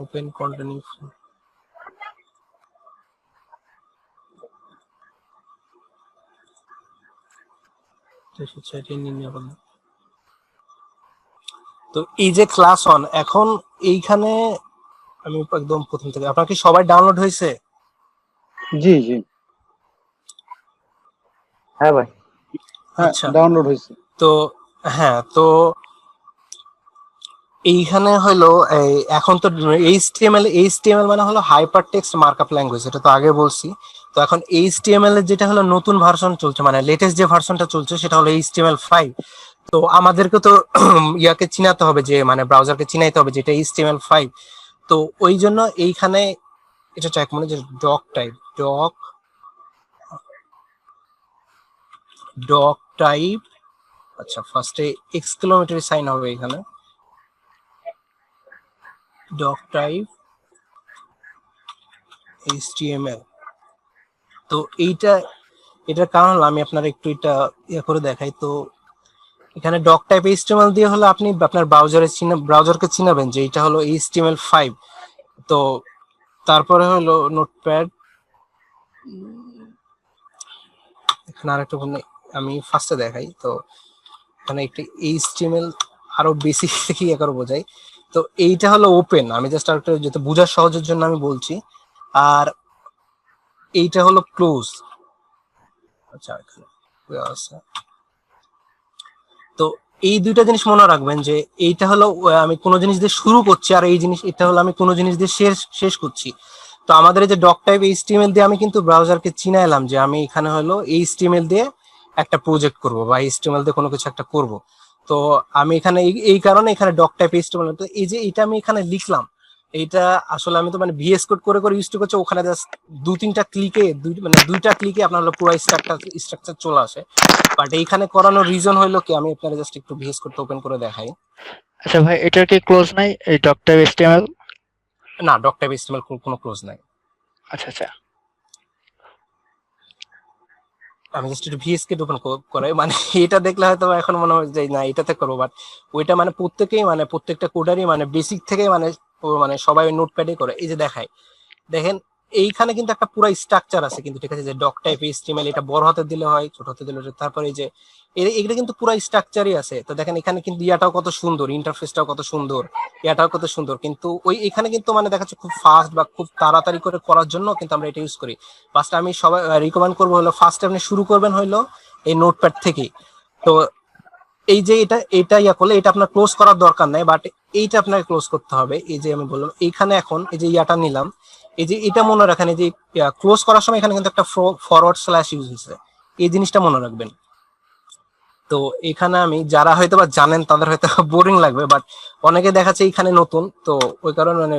Open containing তো এই যে ক্লাস 1 এখন এইখানে আমি একদম প্রথম থেকে, আপনার কি সবাই ডাউনলোড হয়েছে? জি জি হ্যাঁ ভাই, হ্যাঁ আচ্ছা, ডাউনলোড হয়েছে। তো হ্যাঁ, তো এইখানে হলো এখন তো এইচটিএমএল মানে হলো হাইপার টেক্সট মার্কআপ ল্যাঙ্গুয়েজ, এটা তো আগে বলছি। তো এখন এইচটিএমএল এর যেটা হলো নতুন ভার্সন চলছে, মানে লেটেস্ট যে ভার্সনটা চলছে সেটা হলো এইচটিএমএল 5। তো আমাদেরকে তো ইয়াকে চিনাতে হবে, যে মানে ব্রাউজারকে চিনাইতে হবে যেটা এইচটিএমএল 5। তো ওই জন্য এইখানে এটা চেক মানে যে ডক টাইপ। আচ্ছা, ফার্স্টে এক্সক্লেমেটরি সাইন হবে এখানে, ডক টাইপ এইচটিএমএল। তো এটার কারণ হলো, আমি আপনার একটু এটা ইয়ে করে দেখাই। তো এখানে ডক টাইপ এইচটিএমএল দিয়ে হলো আপনি আপনার ব্রাউজারকে চিনাবেন যে এটা হলো এইচটিএমএল 5। তো তারপরে হলো নোটপ্যাড, এখানে আরেকটা আমি ফার্স্টে দেখাই। তো এখানে একটি এইচটিএমএল আরো বেশি থেকে ইয়ে করে বোঝাই। তো এইটা হলো ওপেন, আমি জাস্ট আরেকটা যাতে বোঝার সহজের জন্য আমি বলছি। আর এইটা হলো ক্লোজ। আচ্ছা, এখানে আছে। তো এই দুইটা জিনিস মনে রাখবেন, যে এইটা হলো আমি কোনো জিনিস দিয়ে শুরু করছি, আর এটা হলো আমি কোনো জিনিস দিয়ে শেষ করছি। তো আমাদের এই যে ডক টাইপ এইচটিএমএল দিয়ে আমি কিন্তু ব্রাউজারকে চিনাইলাম যে আমি এখানে হলো এইচটিএমএল দিয়ে একটা প্রজেক্ট করব, বা এইচটিএমএল দিয়ে কোনো কিছু একটা করব। তো আমি এখানে এই কারণে এখানে ডক টাইপ এইচটিএমএল, তো এই যে এটা আমি এখানে লিখলাম, এইটা আসলে আমি তো মানে ভিএস কোড করে করে ইউজ করছি, ওখানে জাস্ট দুইটা ক্লিকে আপনার হলো পুরো স্ট্রাকচার চলে আসে। বাট এইখানে করানোর রিজন হইলো কি, আমি আপনারা জাস্ট একটু ভিএস কোডটা ওপেন করে দেখাই। আচ্ছা ভাই, এটার কি ক্লোজ নাই এই ডক্টর এইচটিএমএল? না, ডক টাইপ এইচটিএমএল কোনো ক্লোজ নাই। আচ্ছা আচ্ছা, আমি জাস্ট একটু ভিএস কোড ওপেন করে, মানে এটা দেখলে হয়তো এখন মনে হয় যে না এটাতে করবো, বাট ওইটা মানে প্রত্যেকটা কোডারই মানে বেসিক থেকে মানে মানে সবাই নোটপ্যাডে করে। এই যে দেখেন এইখানে কিন্তু একটা পুরো স্ট্রাকচার আছে কিন্তু, ঠিক আছে, যে ডক টাইপ এইচটিএমএল, এটা বড় হাতে দিলে হয়, ছোট হাতে দিলে হয়। তারপরে এই যে এগুলো কিন্তু পুরো স্ট্রাকচারই আছে। তো দেখেন এখানে কিন্তু ইয়াটাও কত সুন্দর, ইন্টারফেসটাও কত সুন্দর, ইয়াটাও কত সুন্দর, কিন্তু ওই এখানে কিন্তু মানে দেখা যাচ্ছে খুব ফাস্ট বা খুব তাড়াতাড়ি করে করার জন্য কিন্তু আমরা এটা ইউজ করি। ফার্স্ট আমি সবাই রিকমেন্ড করবো হলো ফার্স্ট আপনি শুরু করবেন হলো এই নোটপ্যাড থেকে। তো এই যে এটা ইয়া করলে এটা আপনার ক্লোজ করার দরকার নাই, বাট এইটা আপনাকে ক্লোজ করতে হবে। এই যে আমি বললাম এইখানে এখন এই যে ইয়াটা নিলাম, এই যে এটা মনে রাখেন, এই যে ক্লোজ করার সময় এখানে কিন্তু একটা ফরওয়ার্ড স্ল্যাশ ইউজ হয়েছে, এই জিনিসটা মনে রাখবেন। তো এখানে আমি যারা হয়তো বা জানেন তাদের হয়তো বোরিং লাগবে, বাট অনেকে দেখাচ্ছে এখানে নতুন, তো ওই কারণে মানে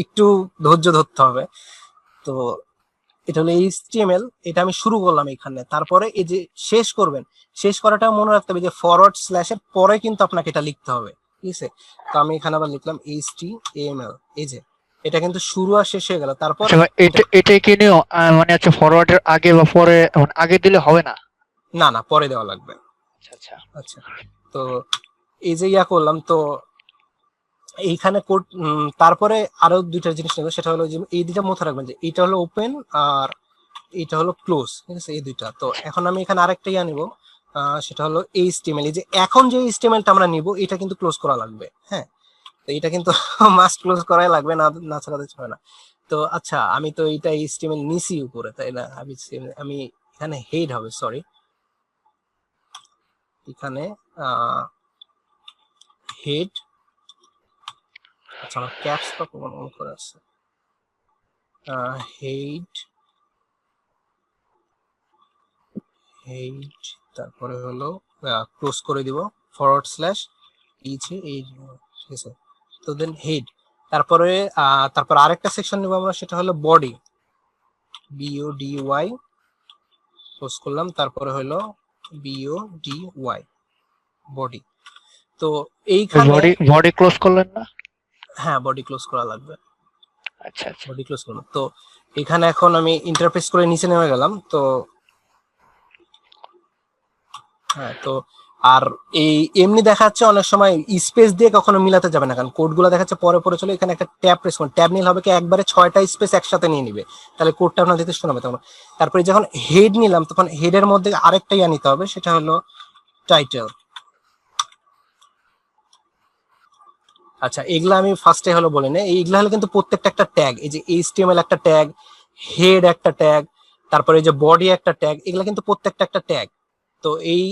একটু ধৈর্য ধরতে হবে। তো এটা হলো এইচটিএমএল, এটা আমি শুরু করলাম এখানে। তারপরে এই যে শেষ করবেন, শেষ করাটা মনে রাখতে হবে যে ফরওয়ার্ড স্ল্যাশের পরে কিন্তু আপনাকে এটা লিখতে হবে, ঠিক আছে। তো আমি এখানে আবার লিখলাম এইচটিএমএল, এই যে এটা কিন্তু শুরু আর শেষ হয়ে গেল। তারপর আচ্ছা ভাই, এটা কি নিও মানে হচ্ছে ফরওয়ার্ডের আগে বা পরে, মানে আগে দিলে হবে না? না, পরে দেওয়া লাগবে। আচ্ছা আচ্ছা, আচ্ছা, তো এই যে ইয়া করলাম, তো এইখানে কোড, তারপরে আরো দুইটা জিনিস নেব, সেটা হলো যে এই দুইটা মাথায় রাখবেন, যে এইটা হলো ওপেন আর এটা হলো ক্লোজ, ঠিক আছে, এই দুইটা। তো এখন আমি এখানে আরেকটা ইয়া নিব, সেটা হলো এইচটিএমএল। এই যে এখন যে এইচটিএমএলটা আমরা নিব এটা কিন্তু ক্লোজ করা লাগবে, হ্যাঁ। তো এটা কিন্তু মাস্ট ক্লোজ করাই লাগবে, না ছাড়া হবে না। তো আচ্ছা, আমি তো এইটা এইচটিএমএল নিছি উপরে, তাই না? আমি এখানে হেড হবে, সরি, এখানে হেড। আচ্ছা, আমার ক্যাপস লক অন করে আছে, হেড হেড, তারপরে হলো ক্লোজ করে দিব ফরওয়ার্ড স্ল্যাশ এই, ঠিক আছে। তো দেন হেড, তারপরে তারপর আরেকটা সেকশন নেব আমরা, সেটা হলো বডি, BODY, ক্লোজ করলাম। তারপরে হলো BODY, বডি। তো এইখানে বডি বডি ক্লোজ করলেন না? হ্যাঁ, বডি ক্লোজ করা লাগবে, আচ্ছা আচ্ছা, বডি ক্লোজ করলাম। তো এখানে এখন আমি ইন্টারফেস করে নিচে নেমে গেলাম। তো হ্যাঁ, তো আর এই এমনি দেখাচ্ছে অনেক সময় স্পেস দিয়ে কখনো মিলাতে যাবে না, কারণ কোডগুলো দেখাচ্ছে পরে পরে চলে, এখানে একটা ট্যাব প্রেস করুন, ট্যাব নিলে হবে কি একবারে 6টা স্পেস একসাথে নিয়ে নিবে, তাহলে কোডটা আপনার দিতে শোনাবে তখন। তারপরে যখন হেড নিলাম তখন হেডের মধ্যে আরেকটা ইয়া নিতে হবে, সেটা হলো টাইটেল। আচ্ছা, এগুলা আমি ফার্স্টে হলো বলে নেই, এইগুলা হলো কিন্তু প্রত্যেকটা একটা ট্যাগ, এই যে এইচটিএমএল একটা ট্যাগ, হেড একটা ট্যাগ, তারপরে এই যে বডি একটা ট্যাগ, এগুলা কিন্তু প্রত্যেকটা একটা ট্যাগ। তো এই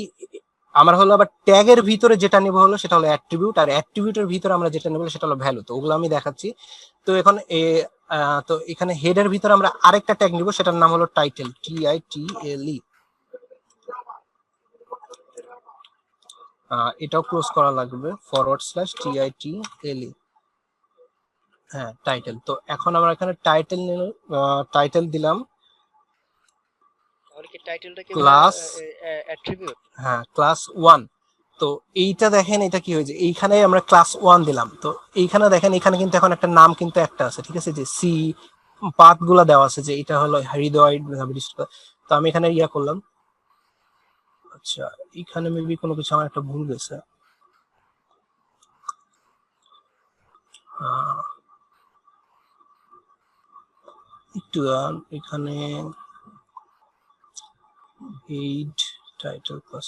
আমার হলো আবার ট্যাগের ভিতরে যেটা নিব হলো সেটা হলো অ্যাট্রিবিউট, আর অ্যাট্রিবিউটের ভিতরে আমরা যেটা নেব সেটা হলো ভ্যালু। তো ওগুলো আমি দেখাচ্ছি। তো এখন তো এখানে হেডের ভিতরে আমরা আরেকটা ট্যাগ নিব, সেটার নাম হলো টাইটেল, TITLE। এটাও ক্লোজ করা লাগবে, /TITLE। হ্যাঁ, টাইটেল। তো এখন আমরা এখানে টাইটেল টাইটেল দিলাম তাহলে কি টাইটেলটা কি ভাইয়া ক্লাস, অ্যাট্রিবিউট? হ্যাঁ ক্লাস 1। তো এইটা দেখেন, এটা কি হয়েছে, এইখানে আমরা ক্লাস 1 দিলাম, তো এইখানে দেখেন এখানে কিন্তু এখন একটা নাম কিন্তু একটা আছে, ঠিক আছে, যে সি পাথ গুলা দেওয়া আছে, যে এটা হলো হৃদয়। তো আমি এখানে ইয়া করলাম। আচ্ছা, এখানে মেবি কোনো কিছু আমার একটা ভুল গেছে। আহ, একটু এখানে head title plus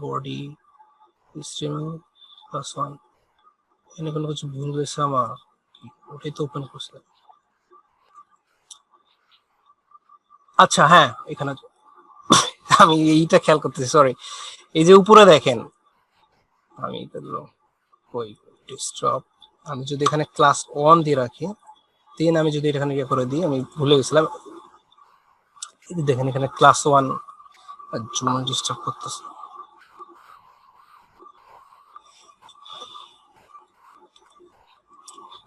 body stream +1, এখানে কোনো কিছু ভুল গেছে আমার, ওটাই তো ওপেন করছিলাম। আচ্ছা হ্যাঁ, এখানে আমি এইটা খেয়াল করতেছি, সরি। এই যে উপরে দেখেন, আমি এটা দিলাম, ওই ডেস্কটপ, আমি যদি এখানে ক্লাস 1 দিয়ে রাখি, দেন আমি যদি এখানে ইয়ে করে দিই, আমি ভুলে গেছিলাম, এই যে দেখেন এখানে ক্লাস 1 জুম ডিস্টার্ব করতেছে।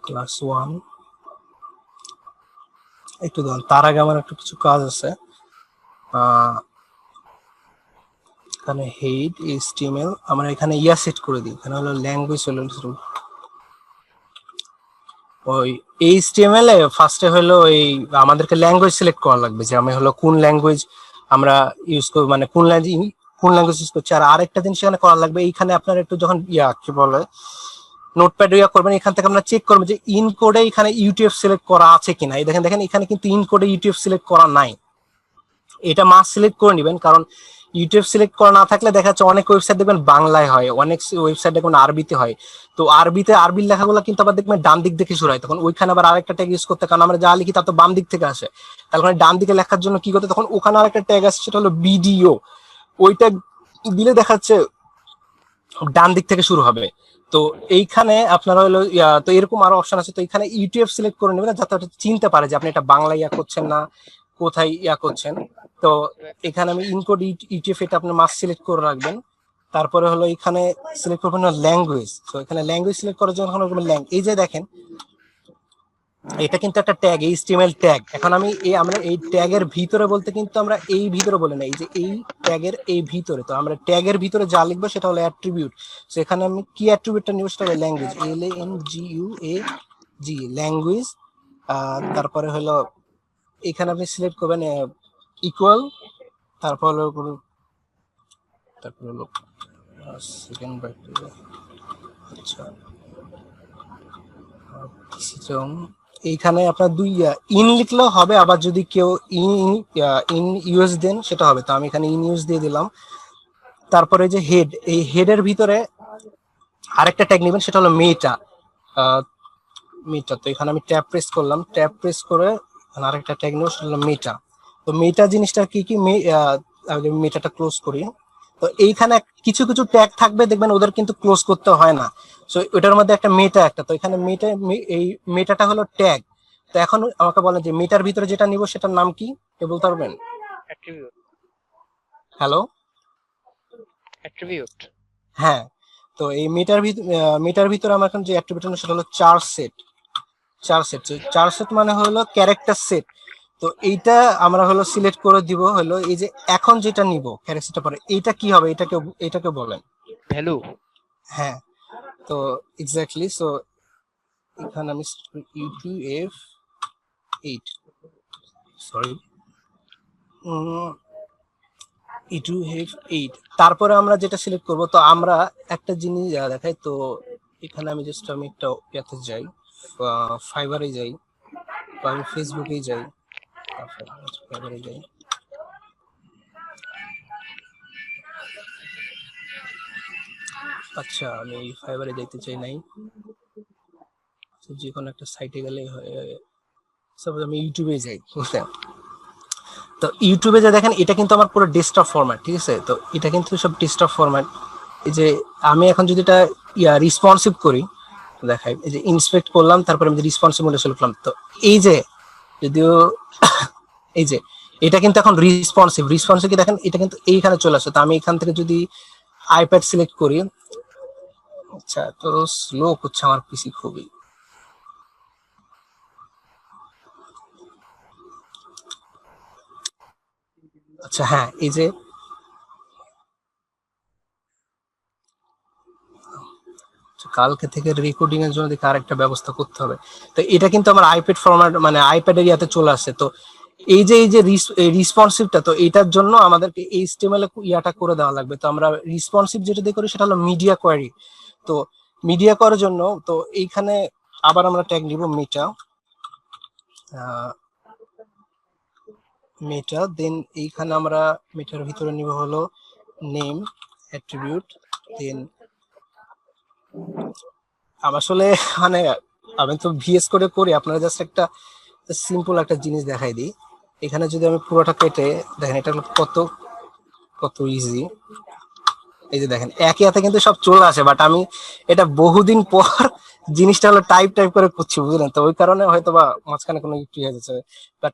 ক্লাস 1 একটু দাঁড়ান, তার আগে আমার একটু কিছু কাজ আছে। এখানে হেড HTML আমরা এখানে ইয়া সেট করে দিই, এখানে হলো ল্যাঙ্গুয়েজ হলো ওই HTML এ ফার্স্টে হলো ওই আমাদেরকে ল্যাঙ্গুয়েজ সিলেক্ট করা লাগবে, যে আমি হলো কোন ল্যাঙ্গুয়েজ আমরা ইউজ করব, মানে কোন ল্যাঙ্গুয়েজ ইউজ করছি। আর আরেকটা জিনিস এখানে করা লাগবে, এইখানে আপনার একটু যখন ইয়া কি বলে নোটপ্যাড ইয়া করবেন, এখান থেকে আমরা চেক করবো যে ইন কোডে এখানে ইউটিএফ সিলেক্ট করা আছে কিনা। এই দেখেন দেখেন এখানে কিন্তু ইন কোডে ইউটিএফ সিলেক্ট করা নাই, এটা মাস্ট সিলেক্ট করে নেবেন, কারণ ইউটিউব সিলেক্ট করা না থাকলে দেখা যাচ্ছে অনেক ওয়েবসাইট দেখবেন বাংলায় হয়, অনেক ওয়েবসাইট দেখবেন আরবিতে হয়। তো আরবির লেখাগুলো কিন্তু আবার দেখবেন ডান দিক থেকে শুরু হয়, তখন ওইখানে আবার আরেকটা ট্যাগ ইউজ করতে, কারণ আমরা যা লিখি তা তো বাম দিক থেকে আসে, তার কারণে ডান দিকে লেখার জন্য কি করতে, তখন ওখানে আরেকটা ট্যাগ আসছে, সেটা হলো BDO। ওইটা দিলে দেখাচ্ছে ডান দিক থেকে শুরু হবে। তো এইখানে আপনারা হলো তো এরকম আরো অপশন আছে, তো এখানে ইউটিএফ সিলেক্ট করে নেবেন, যাতে ওটা চিনতে পারে যে আপনি এটা বাংলা ইয়া করছেন না, কোথায় ইয়া করছেন। তো এখানে আমি ইনকোড ইউটিএফ, এটা আপনি মাস্ট সিলেক্ট করে রাখবেন। তারপরে হলো এখানে সিলেক্ট করবেন ল্যাঙ্গুয়েজ, তো এখানে ল্যাঙ্গুয়েজ সিলেক্ট করার জন্য এই যে দেখেন এটা কিন্তু একটা ট্যাগ, HTML ট্যাগ। এখন আমরা এই ট্যাগের ভিতরে বলতে কিন্তু আমরা এই ভিতরে বলে না, এই যে এই ট্যাগের এই ভিতরে, তো আমরা ট্যাগের ভিতরে যা লিখবো সেটা হলো অ্যাট্রিবিউট। তো এখানে আমি কি অ্যাট্রিবিউটটা নিব, সেটা হলো ল্যাঙ্গুয়েজ, LANGUAG, ল্যাঙ্গুয়েজ। তারপরে হলো এখানে আপনি সিলেক্ট করবেন ইকুয়াল, তারপর হলো সেকেন্ড ব্র্যাকেট। আচ্ছা, এইখানে আপনার ইন লিখলেও হবে, আবার যদি কেউ ইন ইউএস দেন সেটা হবে, তো আমি এখানে ইন ইউএস দিয়ে দিলাম। তারপরে যে হেড, এই হেডের ভিতরে আরেকটা ট্যাগ নেবেন, সেটা হলো মেটা। তো এখানে আমি ট্যাব প্রেস করলাম, ট্যাব প্রেস করে আরেকটা ট্যাগ নেব, সেটা হলো মেটা। তো মেটা জিনিসটা কি কি, মেটাটা ক্লোজ করি। তো এইখানে কিছু কিছু ট্যাগ থাকবে দেখবেন, ওদের কিন্তু ক্লোজ করতে হয় না। তো ওটার মধ্যে একটা মেটা একটা, তো এখানে এই মেটাটা হলো ট্যাগ। তো এখন আমাকে বলেন যে মেটার ভিতরে যেটা নিব সেটার নাম কি, কে বলতে পারবেন? অ্যাট্রিবিউট। Hello, attribute. হ্যাঁ। তো এই মেটার ভিতরে আমার এখন যে অ্যাট্রিবিউট সেটা হলো চার সেট মানে হলো ক্যারেক্টার সেট। তো এইটা আমরা হলো সিলেক্ট করে দিব, হলো এই যে এখন যেটা নিব ক্যারেক্টারটা পরে, এইটা কি হবে, এটাকে বলেন। ভ্যালু। হ্যাঁ, তো এক্স্যাক্টলি। সো এখানে আমি UTF-8, সরি, E2F8 তারপরে আমরা যেটা সিলেক্ট করব, তো আমরা একটা জিনিস দেখাই তো এখানে আমি জাস্ট আমি একটা ইয়াতে যাই, ফাইবারে যাই বা আমি ফেসবুকে যাই, ফাইবারে যাই। আচ্ছা আমি ফাইবারে যাইতে চাই নাই, তো যে কোনো একটা সাইটে গেলেই হয়। সাপোজ আমি ইউটিউবে যাই, বুঝলেন? তো ইউটিউবে যা দেখেন এটা কিন্তু আমার পুরো ডেস্কটপ ফরম্যাট, ঠিক আছে? তো এটা কিন্তু সব ডেস্কটপ ফরম্যাট। এই যে আমি এখন যদি এটা রিসপন্সিভ করি, দেখাই এই যে ইন্সপেক্ট করলাম, তারপরে আমি রিসপন্সিভ মোডে সিলেক্ট করলাম, তো এই যে যদিও এই যে এটা কিন্তু এখন রিসপন্সিভ কি দেখেন, এটা কিন্তু এইখানে চলে আসে। তো আমি এখান থেকে যদি আইপ্যাড সিলেক্ট করি, আচ্ছা তো স্লো হচ্ছে আমার পিসি খুবই। আচ্ছা হ্যাঁ, এই যে কালকে থেকে রেকর্ডিং এর জন্য দেখি আরেকটা ব্যবস্থা করতে হবে। তো এটা কিন্তু আমার আইপ্যাড ফরম্যাট মানে আইপ্যাড এরিয়াতে চলে আসছে। তো এই যে রিসপন্সিভটা, তো এটার জন্য আমাদেরকে এইচটিএমএল ইয়াটা করে দেওয়া লাগবে। তো আমরা রিসপন্সিভ যেটা দিয়ে করি সেটা হলো মিডিয়া কোয়ারি। তো মিডিয়া করার জন্য তো এইখানে আবার আমরা ট্যাগ নিব মেটা, মেটা দেন এইখানে আমরা মেটার ভিতরে নিব হলো নেম অ্যাট্রিবিউট। দেন আসলে মানে আমি তো ভিএস কোডে করি, আপনারা জাস্ট একটা সিম্পল একটা জিনিস দেখাই দিই। এখানে যদি আমি পুরোটা কেটে দেখেন, এটা হলো কত কত ইজি। এই যে দেখেন একই হাতে কিন্তু সব চলে আসে, বাট আমি এটা বহুদিন পর জিনিসটা হলো টাইপ করে করছি, বুঝলেন? তো ওই কারণে হয়তো বা মাঝখানে কোনো কিছু হয়ে যাচ্ছে। বাট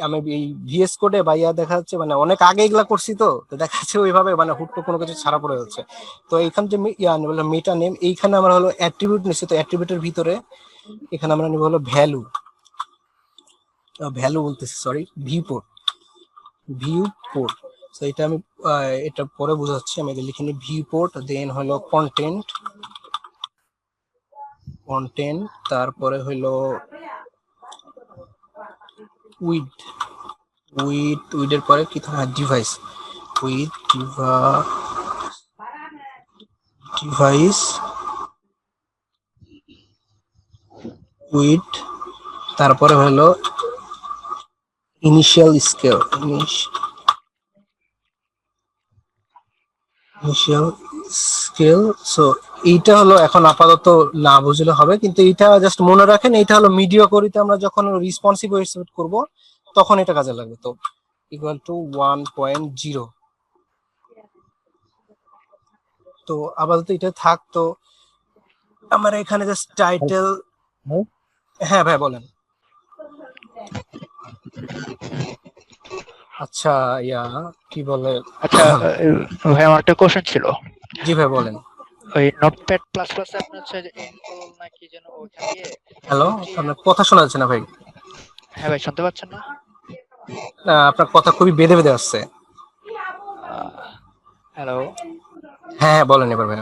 আমি এই ভিএস কোডে বা ইয়া দেখা যাচ্ছে মানে অনেক আগে এগুলা করছি, তো দেখা যাচ্ছে ওইভাবে মানে হুট করে কোনো কিছু ছাড়া পড়ে যাচ্ছে। তো এইখানে যে মেটা নেম, এইখানে আমরা হলো অ্যাট্রিবিউট নিচ্ছি। তো অ্যাট্রিবিউটের ভিতরে এখানে আমরা নিব হলো ভ্যালু, বলতেছি সরি, ভিউ পোর্ট। তো এটা আমি এটা পরে বোঝাচ্ছি, আমি এটা লিখে নিই ভিউ পোর্ট। দেন হলো কন্টেন্ট, তারপরে হলো উইডের পরে কি থাকে, ডিভাইস, উইথ ডিভাইস উইথ, তারপরে হলো ইনিশিয়াল স্কেল। সো এইটা হলো এখন আপাতত না বুঝলে হবে, কিন্তু এইটা জাস্ট মনে রাখেন, এইটা হলো মিডিয়া করিতে আমরা যখন রেসপন্সিভ ওয়েবসাইট করব তখন এটা কাজে লাগবে। তো ইকুয়াল টু 1.0। তো আপাতত এটা থাকতো, আমার এখানে জাস্ট টাইটেল। হ্যাঁ ভাই বলেন। আচ্ছা কি বলে, আচ্ছা ভাই আমার একটা কোশ্চেন ছিল। জি ভাই বলেন। ওই নোটপ্যাড প্লাস প্লাস আপনি হচ্ছে যে ইনরোল নাকি যেন ওইখান দিয়ে হ্যালো, আপনার কথা শোনা যাচ্ছে না ভাই। হ্যাঁ ভাই শুনতে পাচ্ছেন না? আপনার কথা খুবই বেঁধে বেঁধে আসছে। হ্যালো, হ্যাঁ হ্যাঁ বলেন এবার ভাই।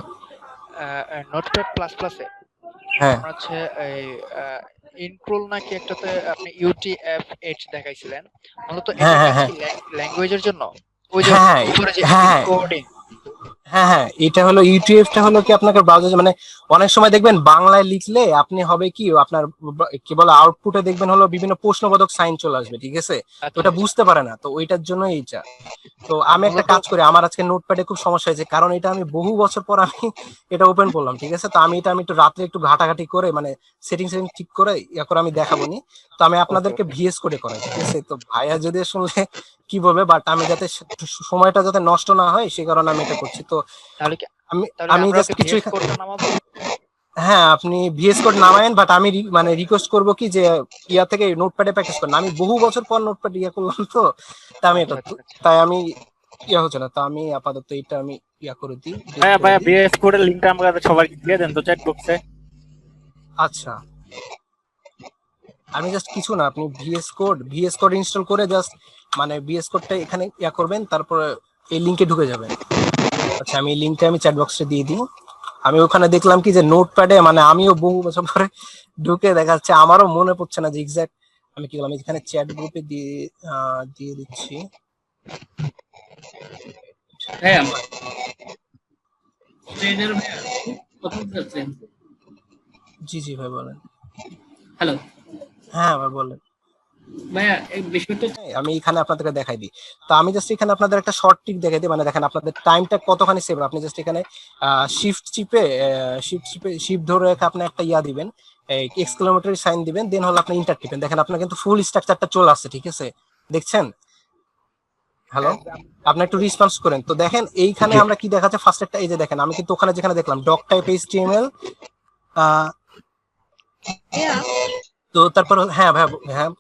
নোটপ্যাড প্লাস প্লাসে হ্যাঁ আপনার হচ্ছে এই ইনক্রোল নাকি একটাতে আপনি UTF-8 দেখাইছিলেন, মূলত হ্যাঁ এটা কি হ্যাঁ হ্যাঁ ল্যাঙ্গুয়েজের জন্য? ওই যে হ্যাঁ উপরে যে হ্যাঁ এনকোডিং। হ্যাঁ, এটা হলো ইউটিএফটা হলো কি আপনাকে ব্রাউজারে মানে অনেক সময় দেখবেন বাংলায় লিখলে আপনি হবে কি আপনার কি বলে আউটপুটে দেখবেন হলো বিভিন্ন প্রশ্নবোধক সাইন চলে আসবে, ঠিক আছে? তো আচ্ছা ওটা আচ্ছা। বুঝতে পারে না, তো ওইটার জন্য এইটা। তো আমি একটা মূলত কাজ করি, আমার আজকে নোটপ্যাডে খুব সমস্যা হয়েছে, কারণ এটা আমি বহু বছর পর আমি এটা ওপেন করলাম, ঠিক আছে? তো আমি একটু রাত্রে একটু ঘাটাঘাটি করে মানে সেটিং ঠিক করে করে আমি দেখাবো নি। তো আমি ওকে আপনাদেরকে ওকে। ভিএস কোডে করাই, ঠিক আছে? তো ভাইয়া যদি শুনলে কি বলবে, বাট আমি যাতে সময়টা যাতে নষ্ট না হয় সেই কারণে আমি এটা করছি। তো তাহলে কি আমি তাহলে কি আমি আমরা জাস্ট ওকে কিছু ভিএস কোডটা নামাবো? হ্যাঁ আপনি ভিএস কোড নামায়েন, বাট আমি মানে রিকোয়েস্ট করবো কি যে ইয়া থেকে নোটপ্যাডে প্র্যাকটিস করেন। আমি বহু বছর পর নোটপ্যাড ইয়া করলাম, তো তাই আমি এটা আচ্ছা আচ্ছা আচ্ছা। তাই আমি ইয়া হচ্ছে না, তো আমি আপাতত এটা আমি ইয়া করে দিই, ডিলিট ভাইয়া করে ভাইয়া দিই। বিএস কোডের লিংকটা আমাকে সবাই দিয়ে দেন তো চ্যাট বক্সে। আচ্ছা আমি জাস্ট কিছু না, আপনি ভিএস কোড ইনস্টল করে জাস্ট মানে ভিএস কোডটা এখানে ইয়া করবেন, তারপরে এই লিংকে ঢুকে যাবেন। আচ্ছা আমি এই লিংকটা আমি চ্যাট বক্সে দিয়ে দিই। আমি ওখানে দেখলাম কি যে নোটপ্যাডে মানে আমিও বহু বছর পরে ঢুকে দেখা যাচ্ছে আমারও মনে পড়ছে না যে এক্সাক্ট আমি কি করলাম। এখানে চ্যাট গ্রুপে দিয়ে দিচ্ছি। হ্যাঁ ট্রেনের ভাইয়া প্রথম যাচ্ছেন। জি জি ভাই বলেন। হ্যালো হ্যাঁ ভাই বলেন। ভাইয়া, এই বিষয়টা হ্যাঁ, আমি এখানে আপনাদেরকে দেখাই দিই। তো আমি জাস্ট এখানে আপনাদের একটা শর্ট ট্রিক দেখাই দিই, মানে দেখেন আপনাদের টাইমটা কতখানি সেভ। আপনি জাস্ট এখানে শিফট ধরে রেখে আপনি একটা ইয়া দিবেন, এক্সক্লেমেটরি সাইন দিবেন, দেন হলো আপনি ইন্টার টিপেন। দেখেন আপনার কিন্তু ফুল স্ট্রাকচারটা চলে আসছে, ঠিক আছে? দেখছেন? হ্যালো, আপনি একটু রেসপন্স করেন। তো দেখেন এইখানে আমরা কি দেখাচ্ছে, ফার্স্ট একটা এই যে দেখেন আমি কিন্তু ওখানে যেখানে দেখলাম ডক টাইপ এইচটিএমএল, ভাইয়া তো তারপর হ্যাঁ ভাই, হ্যাঁ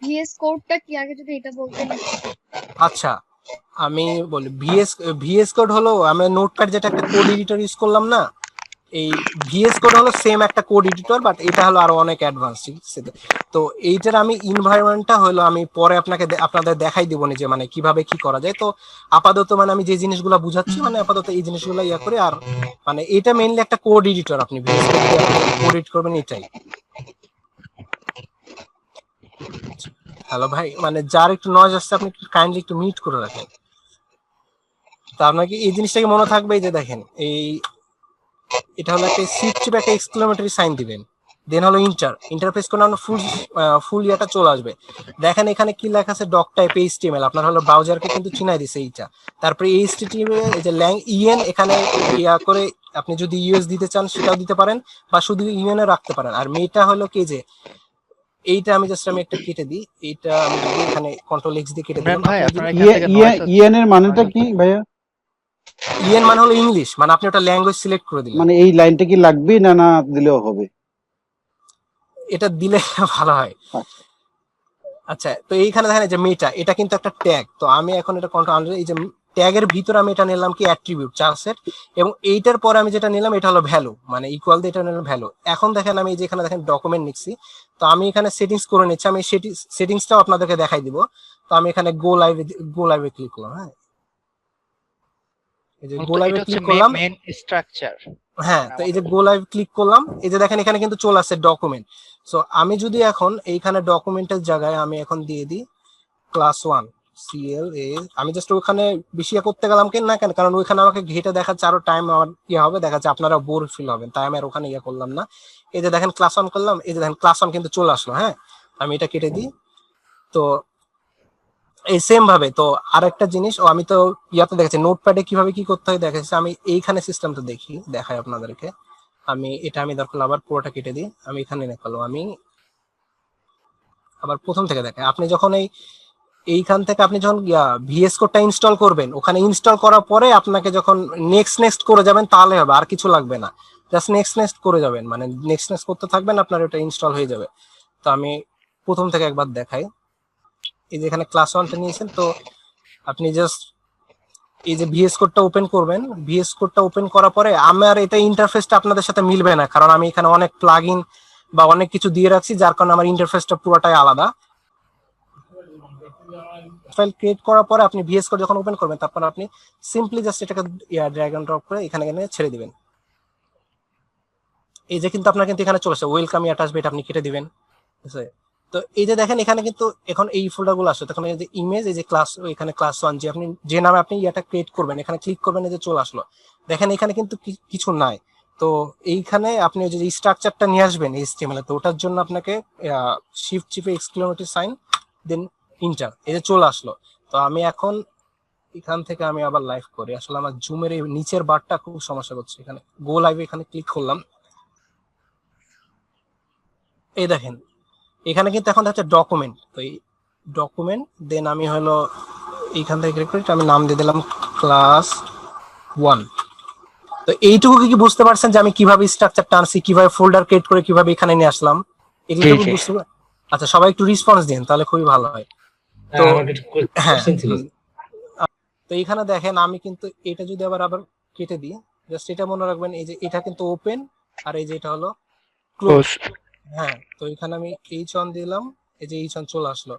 ভিএস কোডটা কি আগে যদি এটা বলতেন। আচ্ছা আমি বলি, ভিএস কোড হলো আমরা নোটপ্যাড যেটা একটা কোড এডিটর ইউজ করলাম না, এই ভিএস কোড হলো সেম একটা কোড এডিটর, বাট এটা হলো আরো অনেক অ্যাডভান্স, ঠিক আছে? তো এইটার আমি এনভায়রনমেন্টটা হলো আমি পরে আপনাদের দেখাই দিব না যে মানে কিভাবে কি করা যায়। তো আপাতত মানে আমি যে জিনিসগুলো বুঝাচ্ছি, মানে আপাতত এই জিনিসগুলো ইয়া করে, আর মানে এটা মেইনলি একটা কোড এডিটর, আপনি ভিএস কোড দিয়ে কোড এডিট করবেন এটাই। হ্যালো ভাই, মানে যার একটু নয়েজ আসছে আপনি কাইন্ডলি একটু মিউট করে রাখেন। তা আপনাকে এই জিনিসটাকে মনে থাকবে, এই যে দেখেন এটা হলো একটা শিফট চিপে একটা এক্সক্লেমেটরি সাইন দিবেন, দেন হলো ইন্টারফেস করে আমরা ফুল ইয়াটা চলে আসবে। দেখেন এখানে কি লেখা আছে, ডক টাইপ এইচটিএমএল, আপনার হলো ব্রাউজারকে কিন্তু চিনাই দিছে এইটা। তারপরে এইচটিএমএল এই যে ল্যাং ইএন এখানে ইয়া করে আপনি যদি ইউএস দিতে চান সেটাও দিতে পারেন, বা শুধু ইএন এ রাখতে পারেন। আর মেটা হলো কি যে এইটা আমি একটা কেটে দিই, এইটা আমি যদি এখানে কন্ট্রোল এক্স দিয়ে কেটে দিলাম, ভাই আপনি আপনার এখান থেকে নয়েজ হচ্ছে। ইএন এর মানেটা কি ভাইয়া? ইএন মানে হলো ইংলিশ, মানে আপনি ওটা ল্যাঙ্গুয়েজ সিলেক্ট করে দিলেন। মানে এই লাইনটা কি লাগবে না না দিলেও হবে? এটা দিলে ভালো হয়। আচ্ছা আচ্ছা, তো এইখানে দেখেন এই যে মেটা, এটা কিন্তু একটা ট্যাগ। তো আমি এখন এটা কন্ট্রোল, এই যে ট্যাগের ভিতরে আমি এটা নিলাম কি অ্যাট্রিবিউট চার্টসেট, এবং এইটার পরে আমি যেটা নিলাম এটা হলো ভ্যালু, মানে ইকুয়াল দিয়ে এটা নিলাম ভ্যালু। এখন দেখেন আমি যেখানে দেখেন ডকুমেন্ট নিচ্ছি, তো আমি এখানে সেটিংস করে নিচ্ছি, আমি সেটিংসটাও আপনাদেরকে দেখাই দিব। তো আমি এখানে গো লাইভে ক্লিক করলাম। হ্যাঁ, এই যে গো তো লাইভে এটা হচ্ছে ক্লিক করলাম। Main structure. হ্যাঁ, তো এই যে গো লাইভ ক্লিক করলাম, এই যে দেখেন এখানে কিন্তু চলে আসছে ডকুমেন্ট। সো আমি যদি এখন এইখানে ডকুমেন্টের জায়গায় আমি এখন দিয়ে দিই ক্লাস 1 CLA, আমি জাস্ট ওখানে বেশি করতে গেলাম কেন না কেন, কারণ ওইখানে আমাকে ঘেটে দেখাচ্ছে আরো টাইম আমার ইয়ে হবে, দেখাচ্ছে আপনারা বোর ফিল হবেন, তাই আমি আর ওখানে ইয়ে করলাম না। এই যে দেখেন ক্লাস 1 করলাম, এই যে দেখেন ক্লাস 1 কিন্তু চলে আসলো। হ্যাঁ, আমি এটা কেটে দিই। তো এই সেম ভাবে তো আরেকটা জিনিস, আমি তো ইয়াতে দেখেছি নোটপ্যাডে কিভাবে কি করতে হয় দেখেছি, আমি এইখানে সিস্টেমটা দেখাই আপনাদেরকে। আমি দরকার আবার পুরোটা কেটে দিই, আমি এখানে দেখালো, আমি আবার প্রথম থেকে দেখাই। আপনি যখন এইখান থেকে আপনি যখন ভিএস কোডটা ইনস্টল করবেন, ওখানে ইনস্টল করার পরে আপনাকে যখন নেক্সট করে যাবেন তাহলে হবে, আর কিছু লাগবে না। জাস্ট নেক্সট করে যাবেন, মানে নেক্সট করতে থাকবেন, আপনার ওটা ইনস্টল হয়ে যাবে। তো আমি প্রথম থেকে একবার দেখাই। এই যে এখানে ক্লাস 1টা নিয়েছেন, তো আপনি জাস্ট এই যে ভিএস কোডটা ওপেন করবেন, ভিএস কোডটা ওপেন করার পরে আমার এটা ইন্টারফেসটা আপনাদের সাথে মিলবে না, কারণ আমি এখানে অনেক প্লাগইন বা অনেক কিছু দিয়ে রাখছি, যার কারণে আমার ইন্টারফেসটা পুরোটাই আলাদা। ফাইল ক্রিয়েট করার পরে আপনি ভিএস কোড যখন ওপেন করবেন, তারপর আপনি সিম্পলি জাস্ট এটাকে ড্র্যাগ এন্ড ড্রপ করে এখানে ছেড়ে দিবেন। এই যে কিন্তু আপনার কিন্তু এখানে চলে আসে ওয়েলকাম অ্যাটাচমেন্ট, আপনি কেটে দিবেন, ঠিক আছে? তো এই যে দেখেন এখানে কিন্তু এখন এই ফোল্ডার গুলো আসছে, তখন এই যে ইমেজ, এই যে ক্লাস, এখানে ক্লাস 1 যে আপনি যে নামে আপনি এটা ক্রিয়েট করবেন, এখানে ক্লিক করবেন, এই যে চলে আসলো। দেখেন এখানে কিন্তু কিছু নাই। তো এইখানে আপনি ওই যে স্ট্রাকচারটা নিয়ে আসবেন HTML এ, তো ওটার জন্য আপনাকে শিফট চিপে এক্সক্লেমেটরি সাইন দেন ইন্টার, এই যে চলে আসলো। তো আমি এখন এখান থেকে আমি আবার লাইভ করি, আসলে আমার জুমের এই নিচের বারটা খুব সমস্যা করছে। এখানে গো লাইভে এখানে ক্লিক করলাম, এই দেখেন এখানে কিন্তু এখন হচ্ছে ডকুমেন্ট। তো এই ডকুমেন্ট দেন আমি হলো এইখান থেকে ক্লিক করি, আমি নাম দিয়ে দিলাম ক্লাস 1। তো এইটুকু কি বুঝতে পারছেন যে আমি কিভাবে স্ট্রাকচারটা আনছি, কিভাবে ফোল্ডার ক্রিয়েট করে কিভাবে এখানে নিয়ে আসলাম, এগুলো জি, তো জি। বুঝতে আচ্ছা, সবাই একটু রেসপন্স দিন তাহলে খুবই ভালো হয়। তো আমার একটা হ্যাঁ, কোশ্চেন ছিল। তো এখানে দেখেন আমি কিন্তু এটা যদি আবার কেটে দিই, জাস্ট এটা মনে রাখবেন, এই যে এটা কিন্তু ওপেন, আর এই যে এটা হলো ক্লোজ। হ্যাঁ, তো এখানে আমি H1 দিলাম, এই যে H1 চলে আসলো।